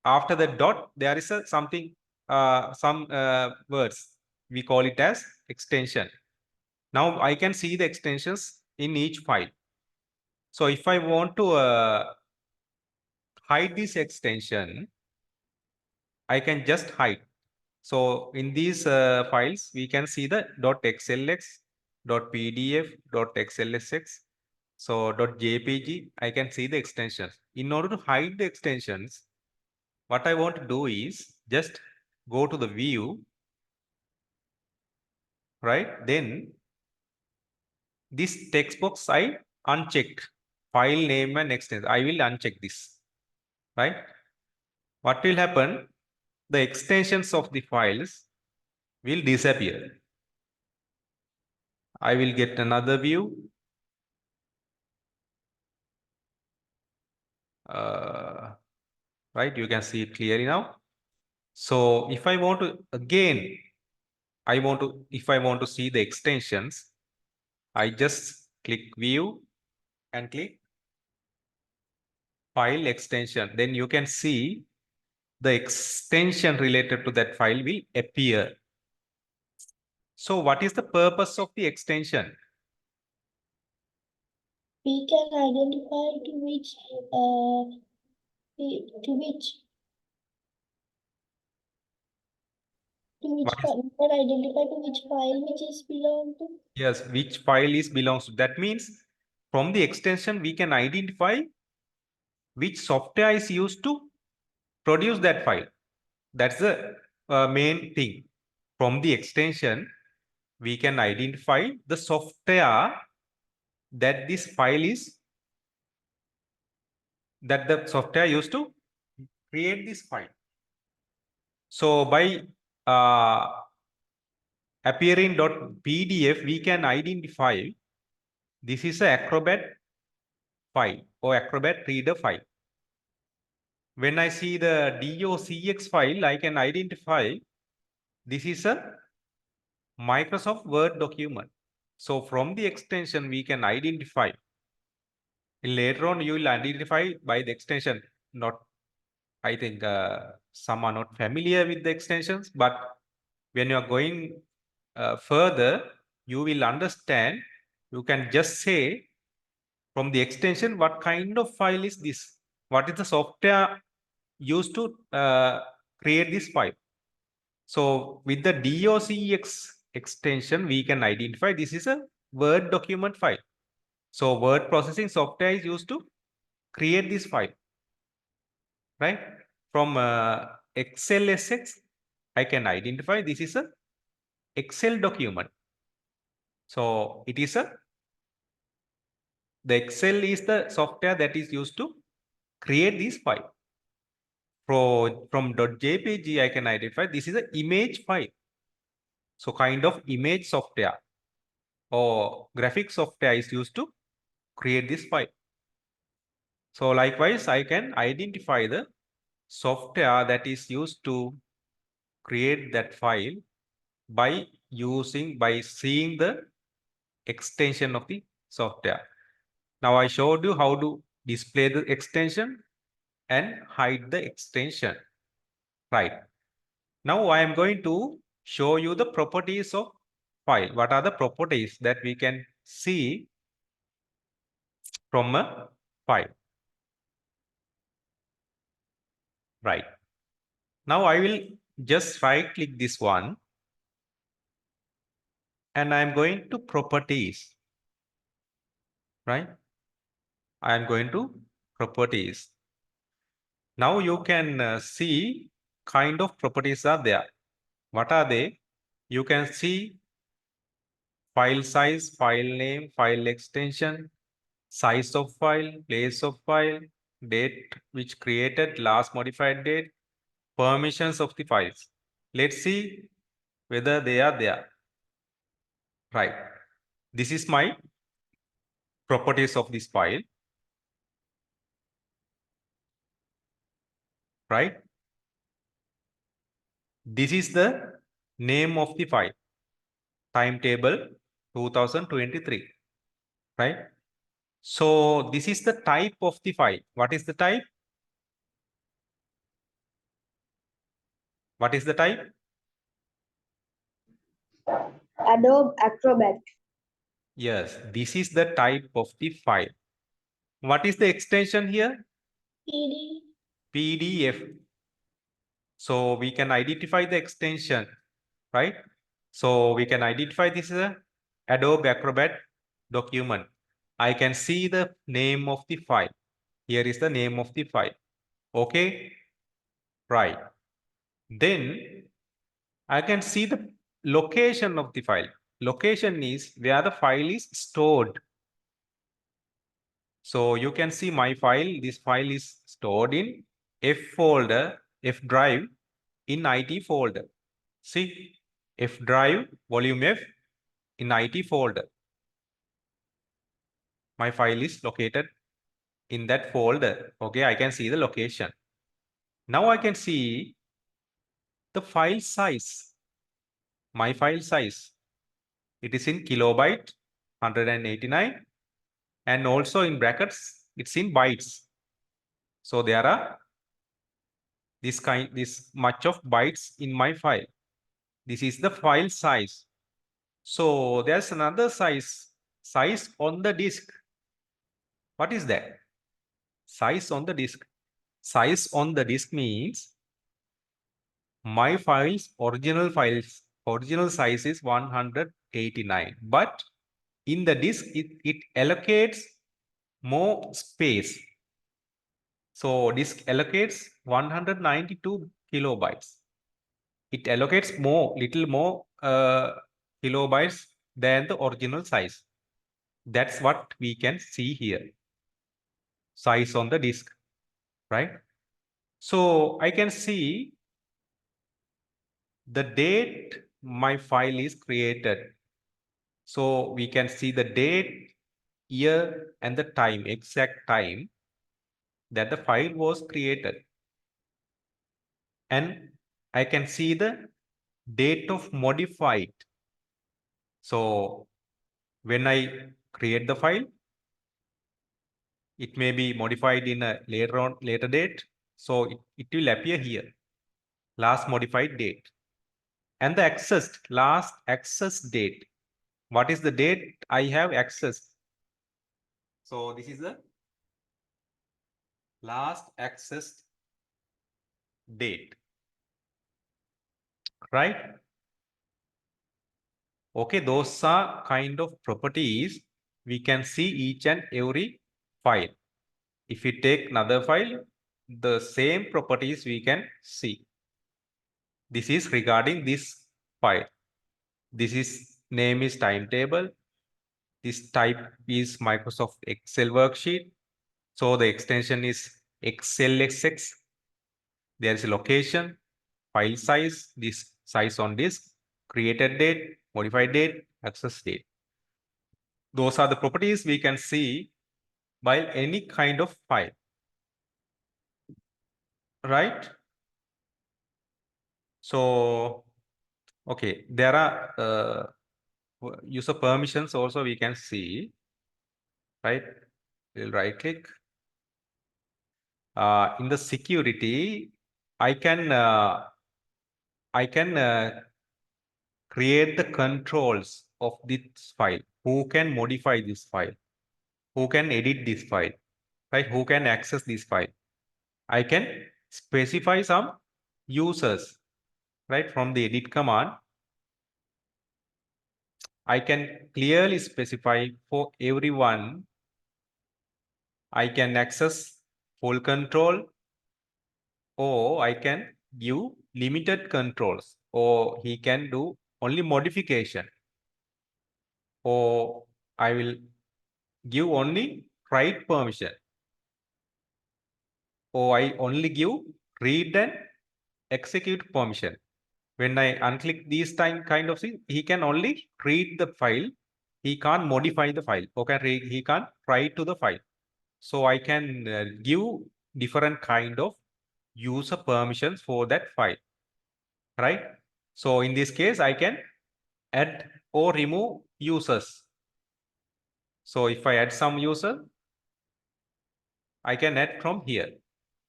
After the dot there is a something, some words. We call it as extension. Now I can see the extensions in each file. So if I want to hide this extension, I can just hide. So in these files, we can see the .xlx, .pdf, .xlsx, so .jpg. I can see the extensions. In order to hide the extensions, what I want to do is just go to the view, right? Then this text box I unchecked, file name and extension. I will uncheck this, right? What will happen? The extensions of the files will disappear. I will get another view. Right, you can see it clearly now. So if I want to again, if I want to see the extensions, I just click view and click file extension. Then you can see the extension related to that file will appear. So what is the purpose of the extension? We can identify to which file, we can identify to which file which is belong to. Yes, which file is belongs to. That means from the extension we can identify which software is used to produce that file. That's the main thing. From the extension, we can identify the software that this file is, that the software used to create this file. So by appearing .pdf, we can identify this is a Acrobat file or Acrobat reader file. When I see the docx file, I can identify this is a Microsoft Word document. So from the extension, we can identify. Later on, you will identify by the extension. Not, I think some are not familiar with the extensions, but when you are going further, you will understand. You can just say from the extension, what kind of file is this? What is the software used to create this file? So with the docx extension, we can identify this is a Word document file. So word processing software is used to create this file, right? From XLSX, I can identify this is a Excel document. So it is the Excel is the software that is used to create this file. From .jpg, I can identify this is an image file. So kind of image software or graphic software is used to create this file. So likewise, I can identify the software that is used to create that file by seeing the extension of the software. Now I showed you how to display the extension and hide the extension, right? Now I am going to show you the properties of file. What are the properties that we can see from a file? Right. Now I will just right click this one and I am going to properties. Right. I am going to properties. Now you can see kind of properties are there. What are they? You can see file size, file name, file extension, size of file, place of file, date which created, last modified date, permissions of the files. Let's see whether they are there. Right. This is my properties of this file. Right. This is the name of the file. Timetable 2023. Right. So this is the type of the file. What is the type? What is the type? Adobe Acrobat. Yes, this is the type of the file. What is the extension here? PD. PDF. So we can identify the extension, right? So we can identify this is a Adobe Acrobat document. I can see the name of the file. Here is the name of the file. Okay, right. Then I can see the location of the file. Location is where the file is stored. So you can see my file. This file is stored in F folder, F drive in IT folder. See, F drive, volume F in IT folder. My file is located in that folder. Okay, I can see the location. Now I can see the file size. My file size. It is in kilobyte 189 and also in brackets it's in bytes. So there are this much of bytes in my file. This is the file size. So there's another size on the disk. What is that? Size on the disk. Size on the disk means my original size is 189. But in the disk, it allocates more space. So disk allocates 192 kilobytes. It allocates little more kilobytes than the original size. That's what we can see here. Size on the disk, right? So I can see the date my file is created. So we can see the date, year, and the time, exact time that the file was created. And I can see the date of modified. So when I create the file, it may be modified in a later date. So it will appear here, last modified date. And the last access date. What is the date I have accessed? So this is the last accessed date, right? Okay, those are kind of properties we can see each and every file. If we take another file, the same properties we can see. This is regarding this file. This is name is timetable. This type is Microsoft Excel worksheet. So the extension is XLSX. There is a location, file size, this size on disk, created date, modified date, access date. Those are the properties we can see by any kind of file, right? So, okay, there are user permissions also we can see, right? We'll right click. In the security, I can I can create the controls of this file. Who can modify this file? Who can edit this file? Right? Who can access this file? I can specify some users, right? From the edit command, I can clearly specify for everyone. I can access full control, or I can give limited controls, or he can do only modification, or I will give only write permission, or I only give read and execute permission. When I unclick these kind of thing, he can only read the file. He can't modify the file. Okay, he can't write to the file. So I can give different kind of user permissions for that file, right? So in this case, I can add or remove users. So if I add some user, I can add from here.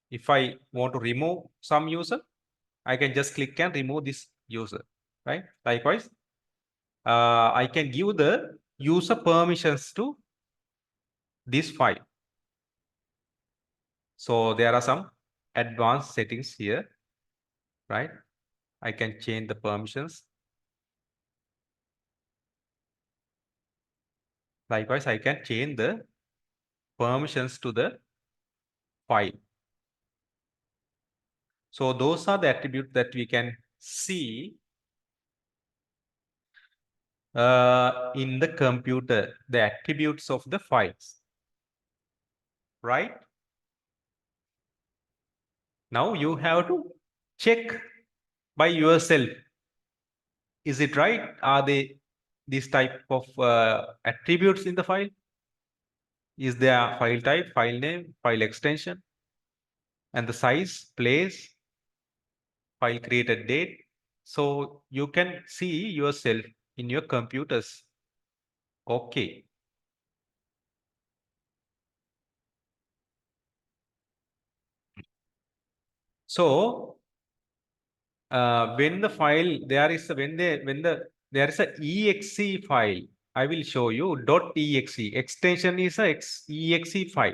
If I want to remove some user, I can just click and remove this user, right? Likewise, I can give the user permissions to this file. So there are some advanced settings here, right? I can change the permissions. Likewise, I can change the permissions to the file. So those are the attributes that we can see in the computer, the attributes of the files, right? Now you have to check by yourself. Is it right? Are they this type of attributes in the file? Is there file type, file name, file extension, and the size, place, file created date? So you can see yourself in your computers. Okay. So when the file there is a, when there is a exe file, I will show you .exe extension is a exe file.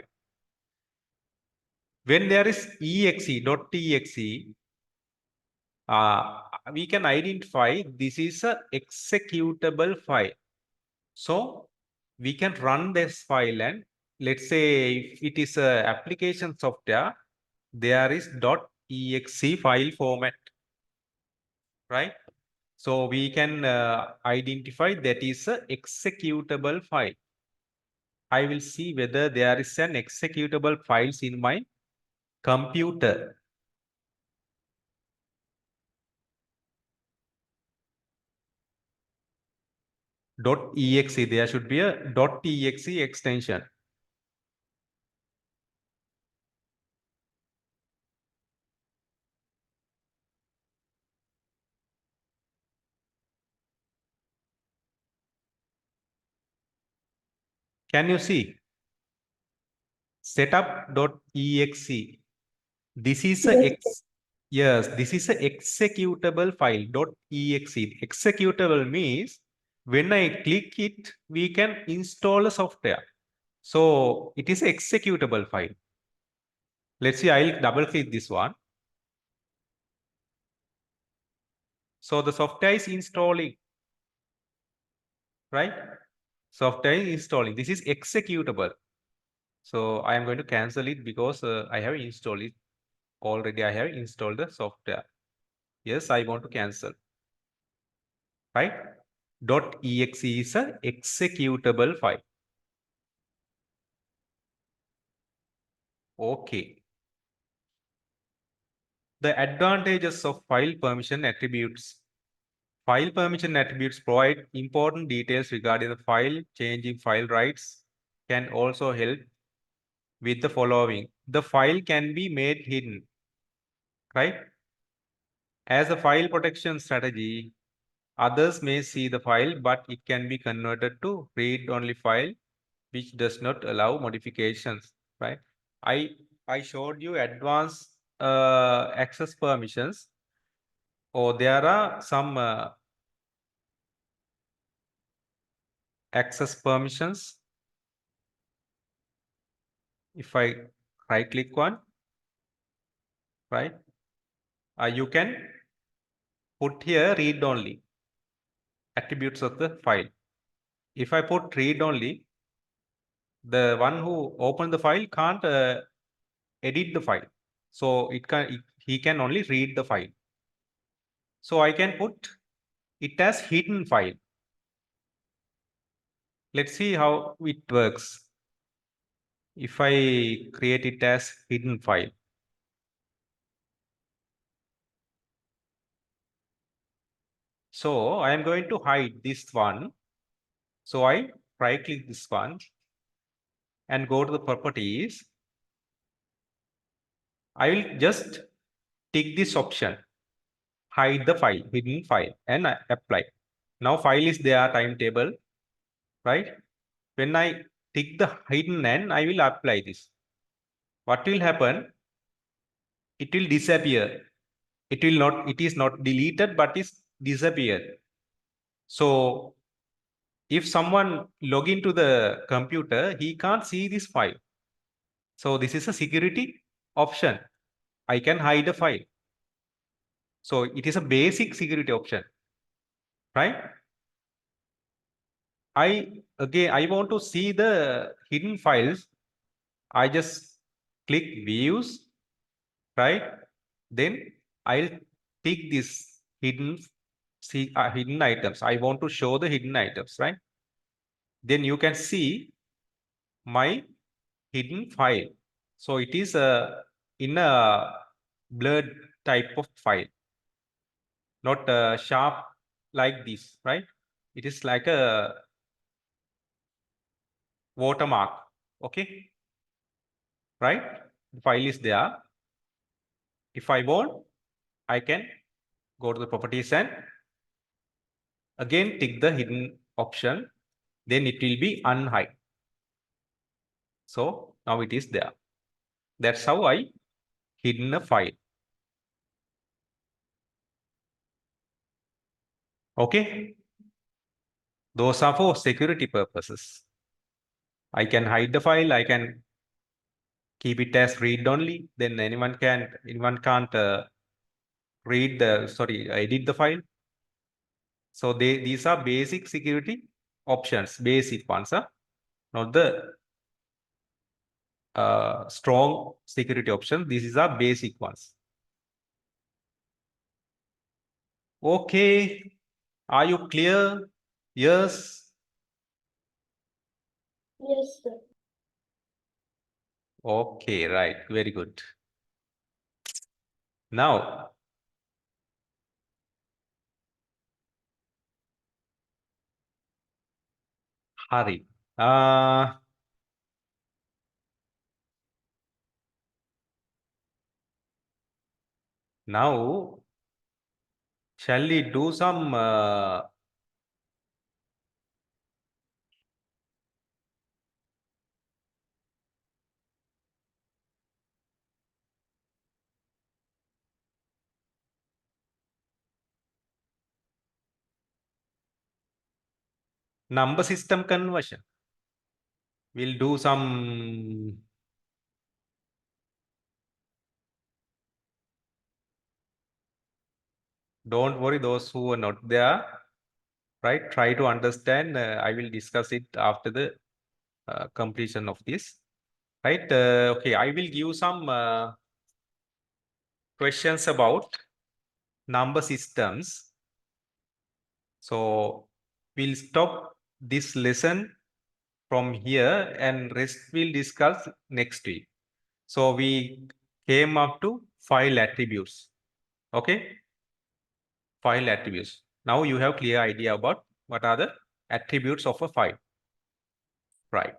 When there is exe.exe, we can identify this is a executable file. So we can run this file, and let's say if it is a application software, there is .exe file format, right? So we can identify that is a executable file. I will see whether there is an executable files in my computer. .exe, there should be a .exe extension. Can you see? Setup.exe. This is a yes, this is a executable file .exe. Executable means when I click it, we can install a software. So it is executable file. Let's see, I'll double click this one. So the software is installing, right? Software is installing. This is executable. So I am going to cancel it because I have installed it already. I have installed the software. Yes, I want to cancel, right? .exe is a executable file. Okay. The advantages of file permission attributes. File permission attributes provide important details regarding the file. Changing file rights can also help with the following. The file can be made hidden, right? As a file protection strategy, others may see the file, but it can be converted to read-only file, which does not allow modifications, right? I showed you advanced access permissions. or there are some access permissions. If I right click one, right, you can put here read only attributes of the file. If I put read only, the one who opened the file can't edit the file. So he can only read the file. So I can put it as hidden file. Let's see how it works. If I create it as hidden file. So I am going to hide this one. So I right click this one and go to the properties. I will just tick this option, hide the file, hidden file, and I apply. Now file is there, timetable, right? When I tick the hidden and I will apply this. What will happen? It will disappear. It is not deleted, but is disappeared. So if someone log into the computer, he can't see this file. So this is a security option. I can hide a file. So it is a basic security option, right? I want to see the hidden files. I just click views, right? Then I'll pick this hidden items. I want to show the hidden items, right? Then you can see my hidden file. So it is in a blurred type of file, not sharp like this, right? It is like a watermark, okay? Right? The file is there. If I want, I can go to the properties and again tick the hidden option. Then it will be unhide. So now it is there. That's how I hidden a file. Okay. Those are for security purposes. I can hide the file. I can keep it as read only. Then anyone can't edit the file. So these are basic security options, basic ones, not the strong security options. These is our basic ones. Okay, are you clear? Yes. Yes, sir. Okay, right. Very good. Now, hurry. Now, shall we do some number system conversion? We'll do some don't worry, those who are not there, right? Try to understand. I will discuss it after the completion of this, right? Okay, I will give some questions about number systems. So we'll stop this lesson from here and rest we'll discuss next week. So we came up to file attributes. Okay, file attributes. Now you have clear idea about what are the attributes of a file, right?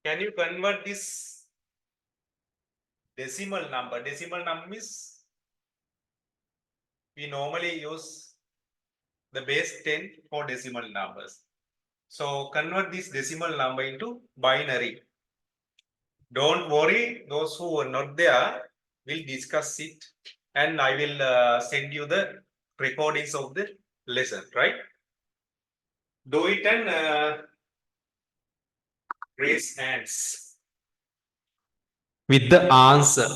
Can you convert this decimal number? Decimal number means we normally use the base 10 for decimal numbers. So convert this decimal number into binary. Don't worry, those who are not there, will discuss it and I will send you the recordings of the lesson, right? Do it and raise hands with the answer.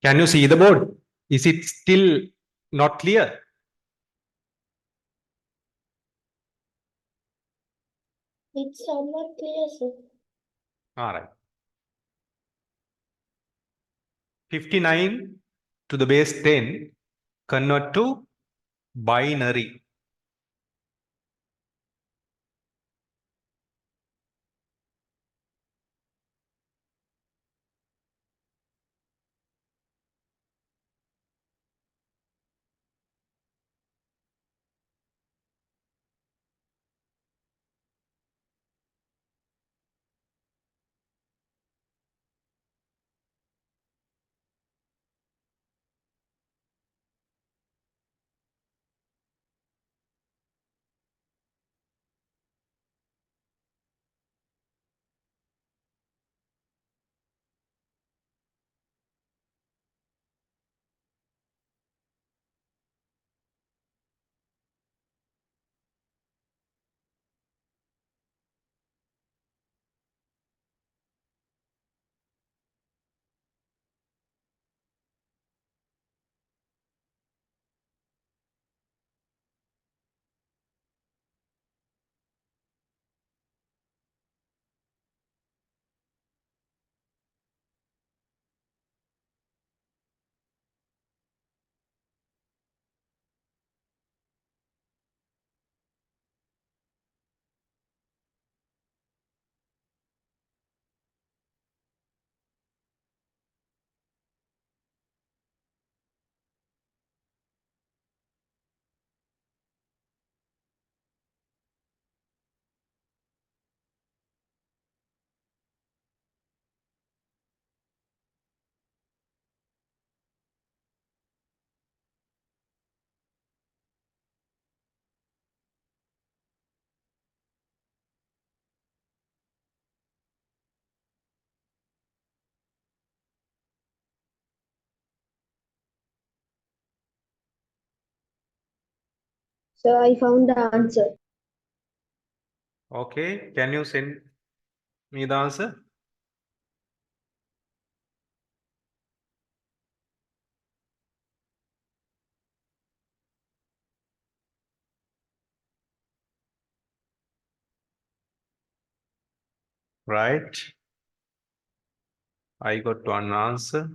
Can you see the board? Is it still not clear? It's somewhat clear, sir. All right. 59 to the base 10 convert to binary. So I found the answer. Okay, can you send me the answer? Right. I got one answer.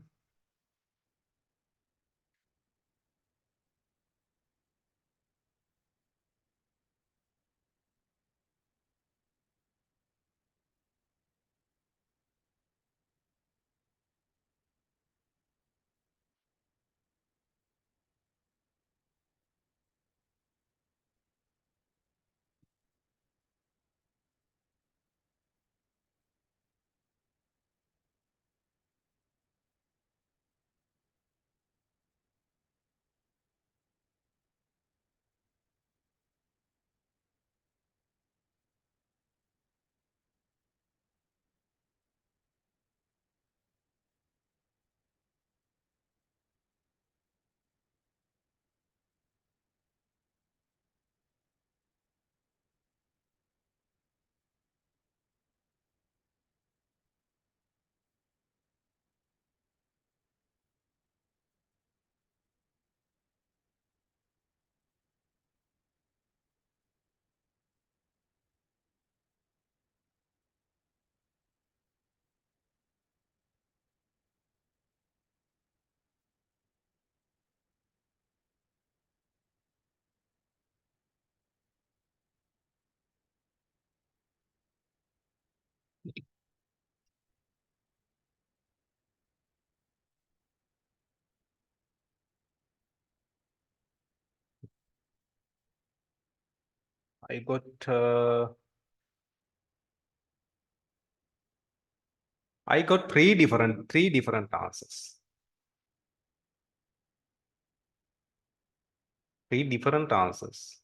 I got three different answers. Three different answers.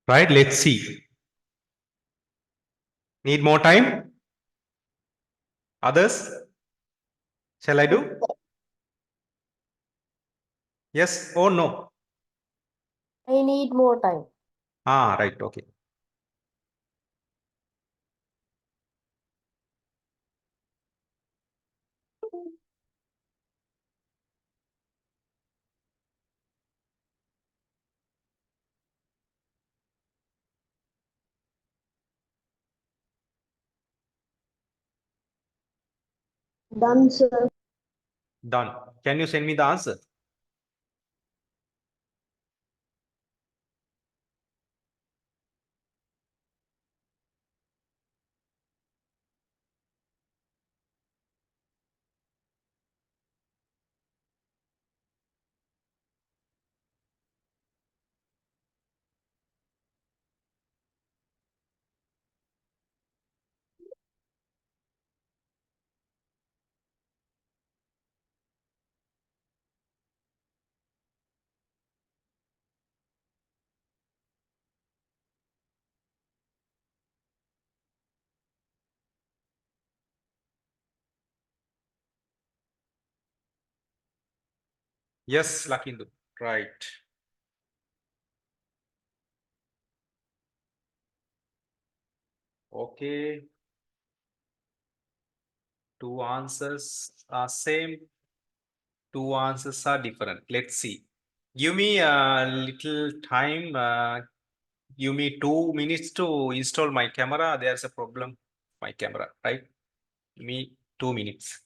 Right, let's see. Need more time? Others? Shall I do? Yes or no? I need more time. Right, okay. Done, sir. Done. Can you send me the answer? Yes, Lakindu. Right. Okay. Two answers are same. Two answers are different. Let's see. Give me a little time. Give me 2 minutes to install my camera. There's a problem. My camera, right? Give me 2 minutes.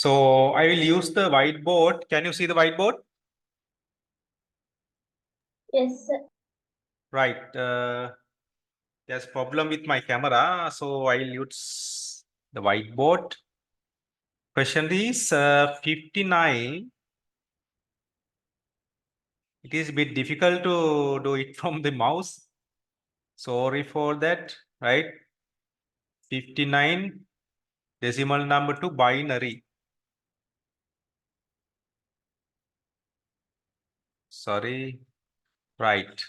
So I will use the whiteboard. Can you see the whiteboard? Yes, sir. Right. There's problem with my camera, so I will use the whiteboard. Question is 59. It is a bit difficult to do it from the mouse. Sorry for that, right? 59 decimal number to binary. Sorry. Right.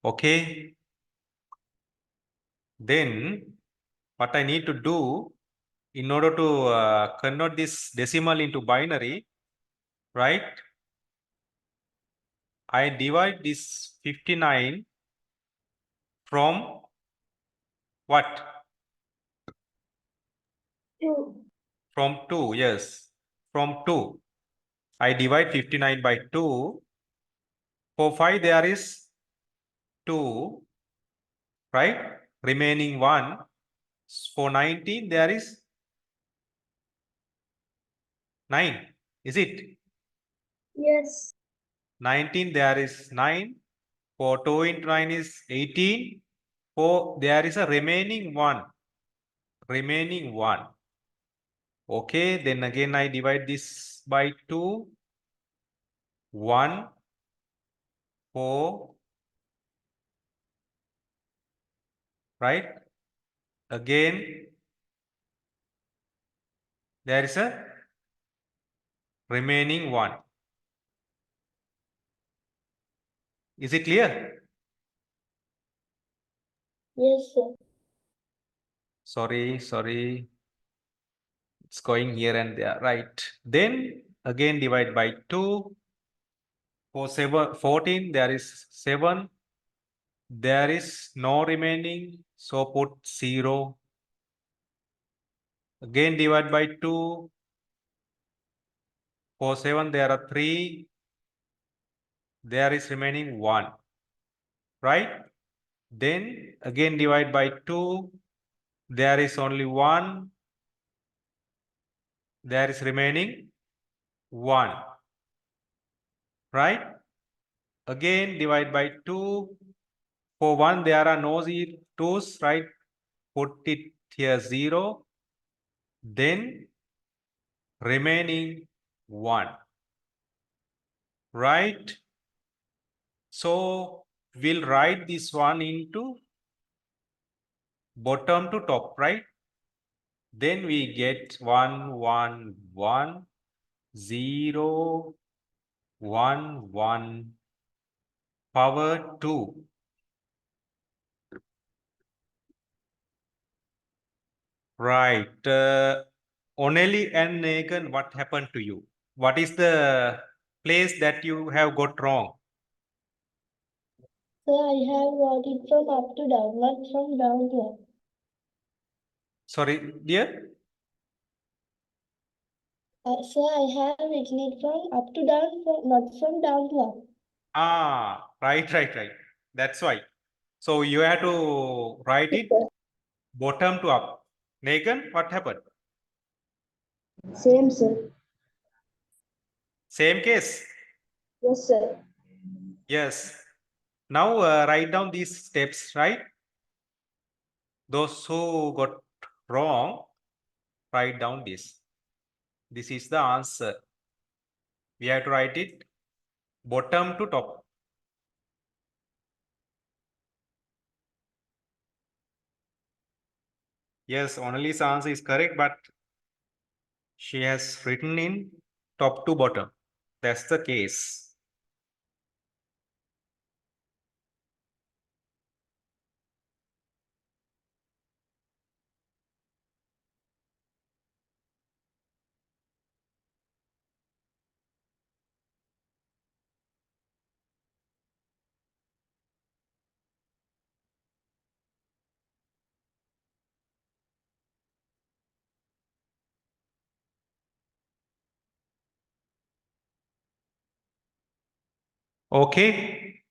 Okay. Then what I need to do in order to convert this decimal into binary, right? I divide this 59 from what? 2. From 2, yes. From 2. I divide 59 by 2. For 5 there is 2, right? Remaining 1. For 19 there is 9. Is it? Yes. 19 there is 9. For 2 into 9 is 18. For there is a remaining 1. Remaining 1. Okay, then again I divide this by 2. 1, 4, right? Again, there is a remaining 1. Is it clear? Yes, sir. Sorry. It's going here and there, right? Then again divide by 2. For 14, there is 7. There is no remaining, so put 0. Again divide by 2. For 7, there are 3. There is remaining 1. Right? Then again divide by 2. There is only 1. There is remaining 1. Right? Again divide by 2. For 1 there are no 2's, right? Put it here 0. Then remaining 1. Right? So we'll write this one into bottom to top, right? Then we get 1, 1, 1, 0, 1, 1, power 2. Right. Oneli and Negan, what happened to you? What is the place that you have got wrong? Sir, I have got it from up to down, not from down to up. Sorry, dear? Sir, I have written it from up to down, not from down to up. Right. That's why. So you have to write it bottom to up. Negan, what happened? Same, sir. Same case? Yes, sir. Yes. Now write down these steps, right? Those who got wrong, write down this. This is the answer. We have to write it bottom to top. Yes, Onali's answer is correct, but she has written in top to bottom. That's the case. Okay.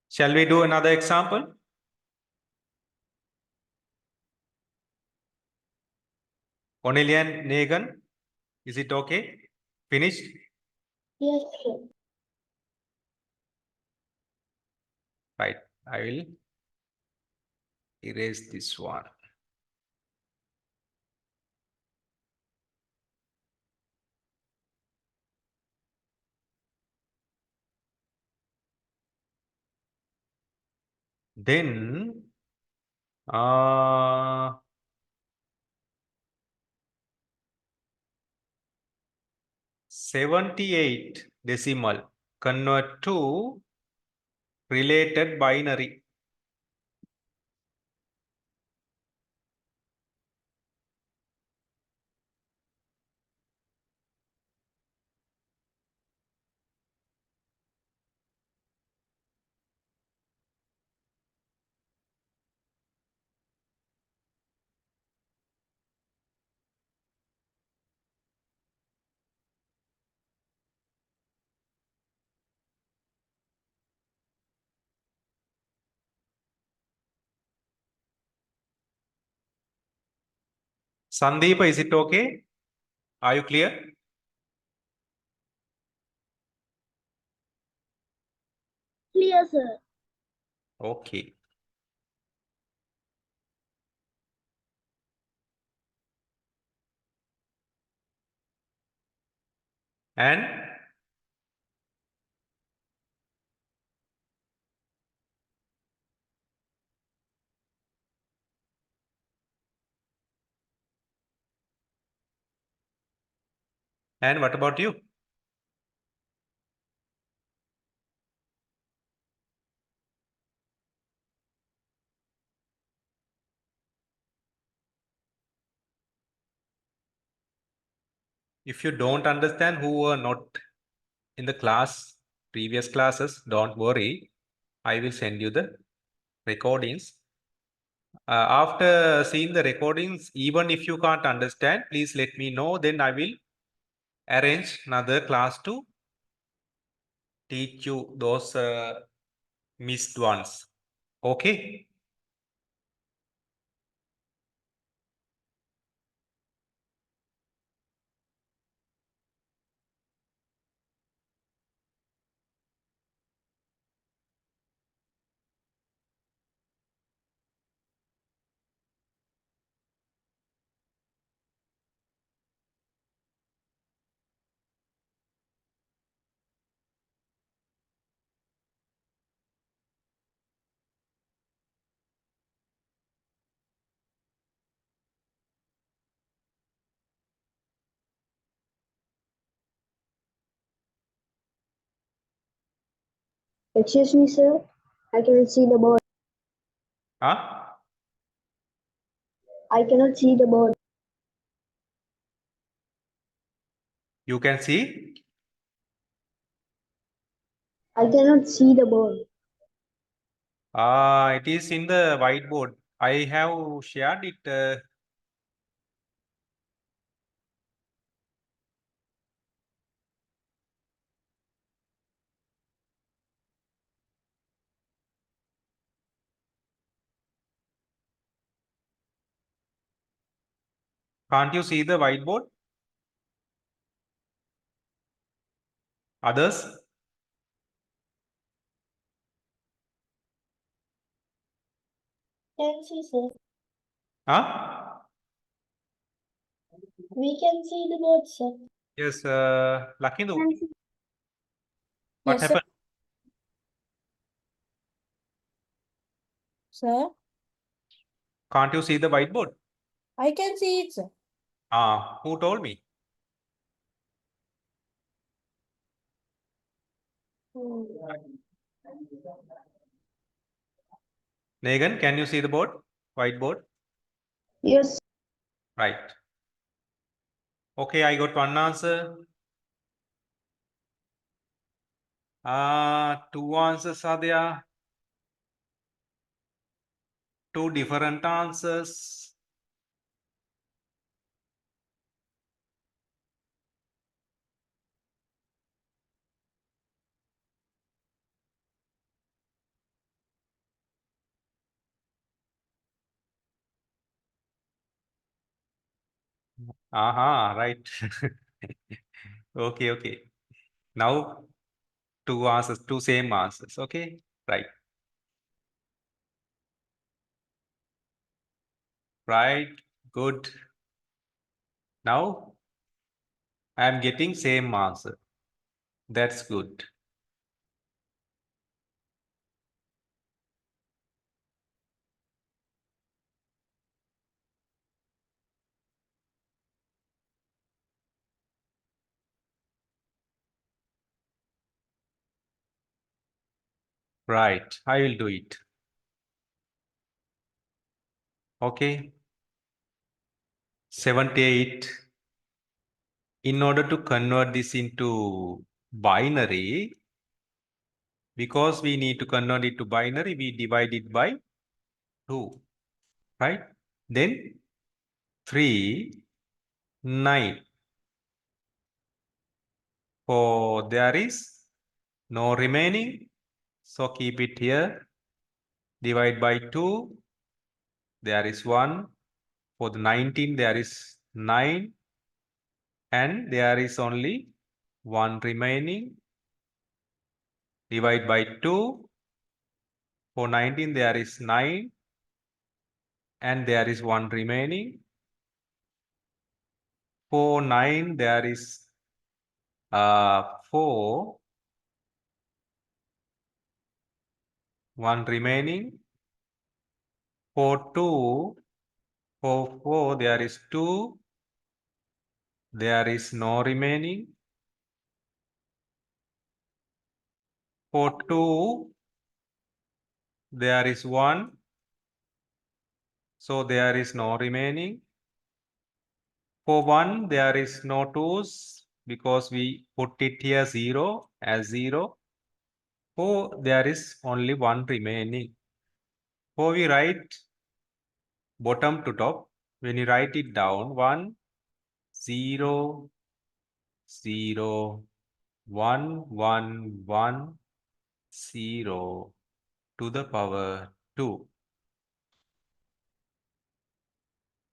Shall we do another example? Cornelia and Negan, is it okay? Finished? Yes, sir. Right. I will erase this one. Then 78 decimal convert to related binary. Sandeep, is it okay? Are you clear? Clear, sir. Okay. And what about you? If you don't understand who were not in the class, previous classes, don't worry. I will send you the recordings. After seeing the recordings, even if you can't understand, please let me know. Then I will arrange another class to teach you those missed ones. Okay. Excuse me, sir. I cannot see the board. Huh? I cannot see the board. You can see. I cannot see the board. It is in the whiteboard. I have shared it. Can't you see the whiteboard? Others? Can see, sir. Huh? We can see the board, sir. Yes, Lakindu, what Yes, sir. happened? Sir, Can't you see the whiteboard? I can see it, sir. Who told me? Negan, can you see the board? Whiteboard? Yes. Right. Okay, I got one answer. Two answers are there. Two different answers. Aha, right. Okay, okay. Now two answers, two same answers. Okay, right. Right, good. Now I am getting same answer. That's good. Right, I will do it. Okay. 78. In order to convert this into binary, because we need to convert it to binary, we divide it by 2, right? Then 3, 9. For there is no remaining, so keep it here. Divide by 2, there is 1. For the 19, there is 9. And there is only 1 remaining. Divide by 2. For 19, there is 9. And there is 1 remaining. For 9, there is 4. 1 remaining. For 2, for 4, there is 2. There is no remaining. For 2, there is 1. So there is no remaining. For 1, there is no 2's because we put it here 0 as 0. For there is only 1 remaining. For we write bottom to top. When you write it down, 1, 0, 0, 1, 1, 1, 0 to the power 2.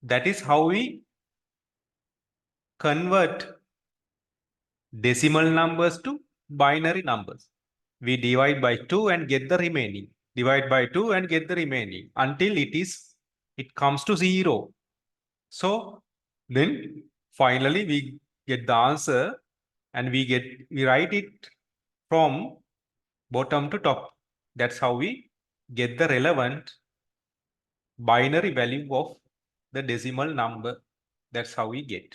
That is how we convert decimal numbers to binary numbers. We divide by 2 and get the remaining. Divide by 2 and get the remaining until it comes to 0. So then finally we get the answer and we write it from bottom to top. That's how we get the relevant binary value of the decimal number. That's how we get.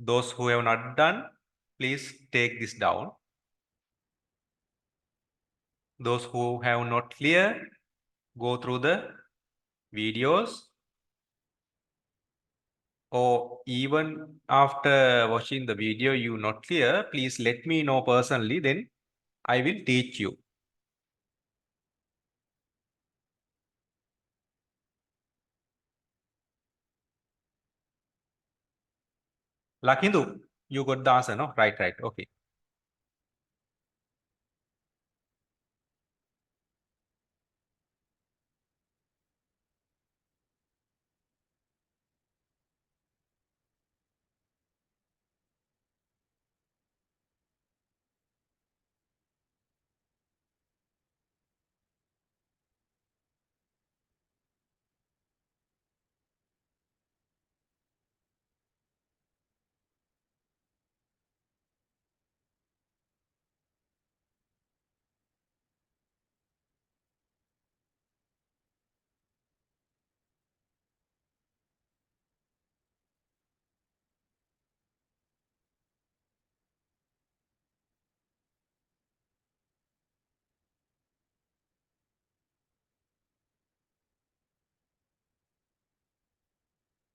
Those who have not done, please take this down. Those who have not clear, go through the videos, or even after watching the video you not clear, please let me know personally, then I will teach you. Lakindu, you got the answer, no? Right, okay.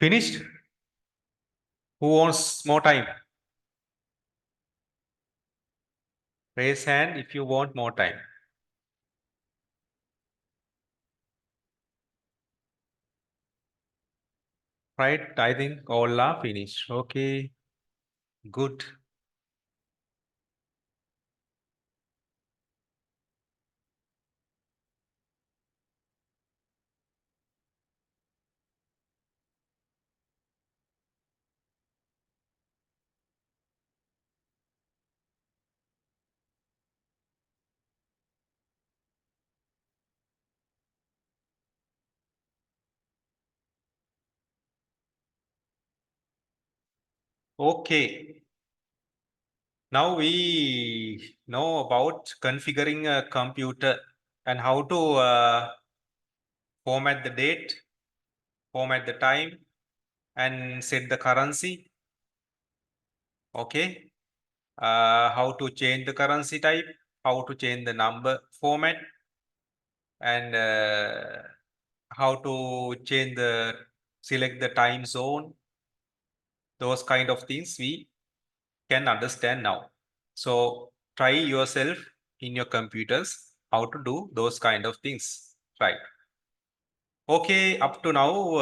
Finished? Who wants more time? Raise hand if you want more time. Right, I think all are finished. Okay, good. Okay. Now we know about configuring a computer and how to format the date, format the time, and set the currency. Okay. How to change the currency type, how to change the number format, and how to change the select the time zone. Those kind of things we can understand now. So try yourself in your computers how to do those kind of things, right? Okay, up to now,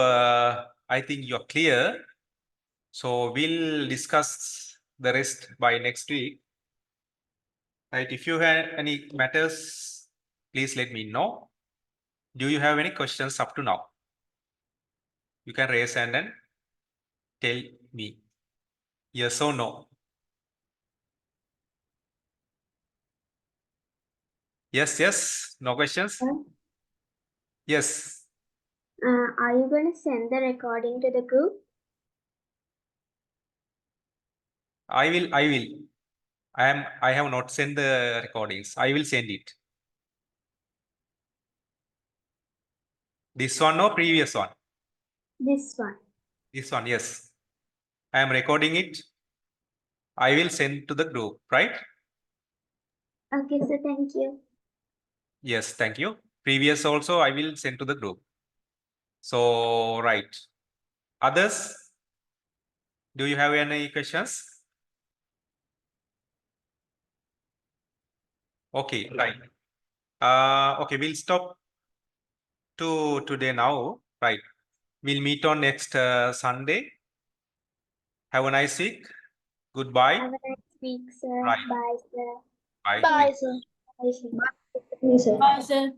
I think you're clear. So we'll discuss the rest by next week. Right, if you have any matters, please let me know. Do you have any questions up to now? You can raise hand and tell me yes or no. Yes, no questions? Yes, Are you going to send the recording to the group? I will. I have not sent the recordings. I will send it. This one or previous one? This one. This one, yes. I am recording it. I will send to the group, right? Okay, so thank you. Yes, thank you. Previous also I will send to the group. So, right. Others, do you have any questions? Okay, right. Okay, we'll stop to today now, right? We'll meet on next Sunday. Have a nice week. Goodbye. Have a nice week, sir. Right. Bye, sir. Bye. Bye, sir. Bye, sir. Bye, sir. Bye, sir.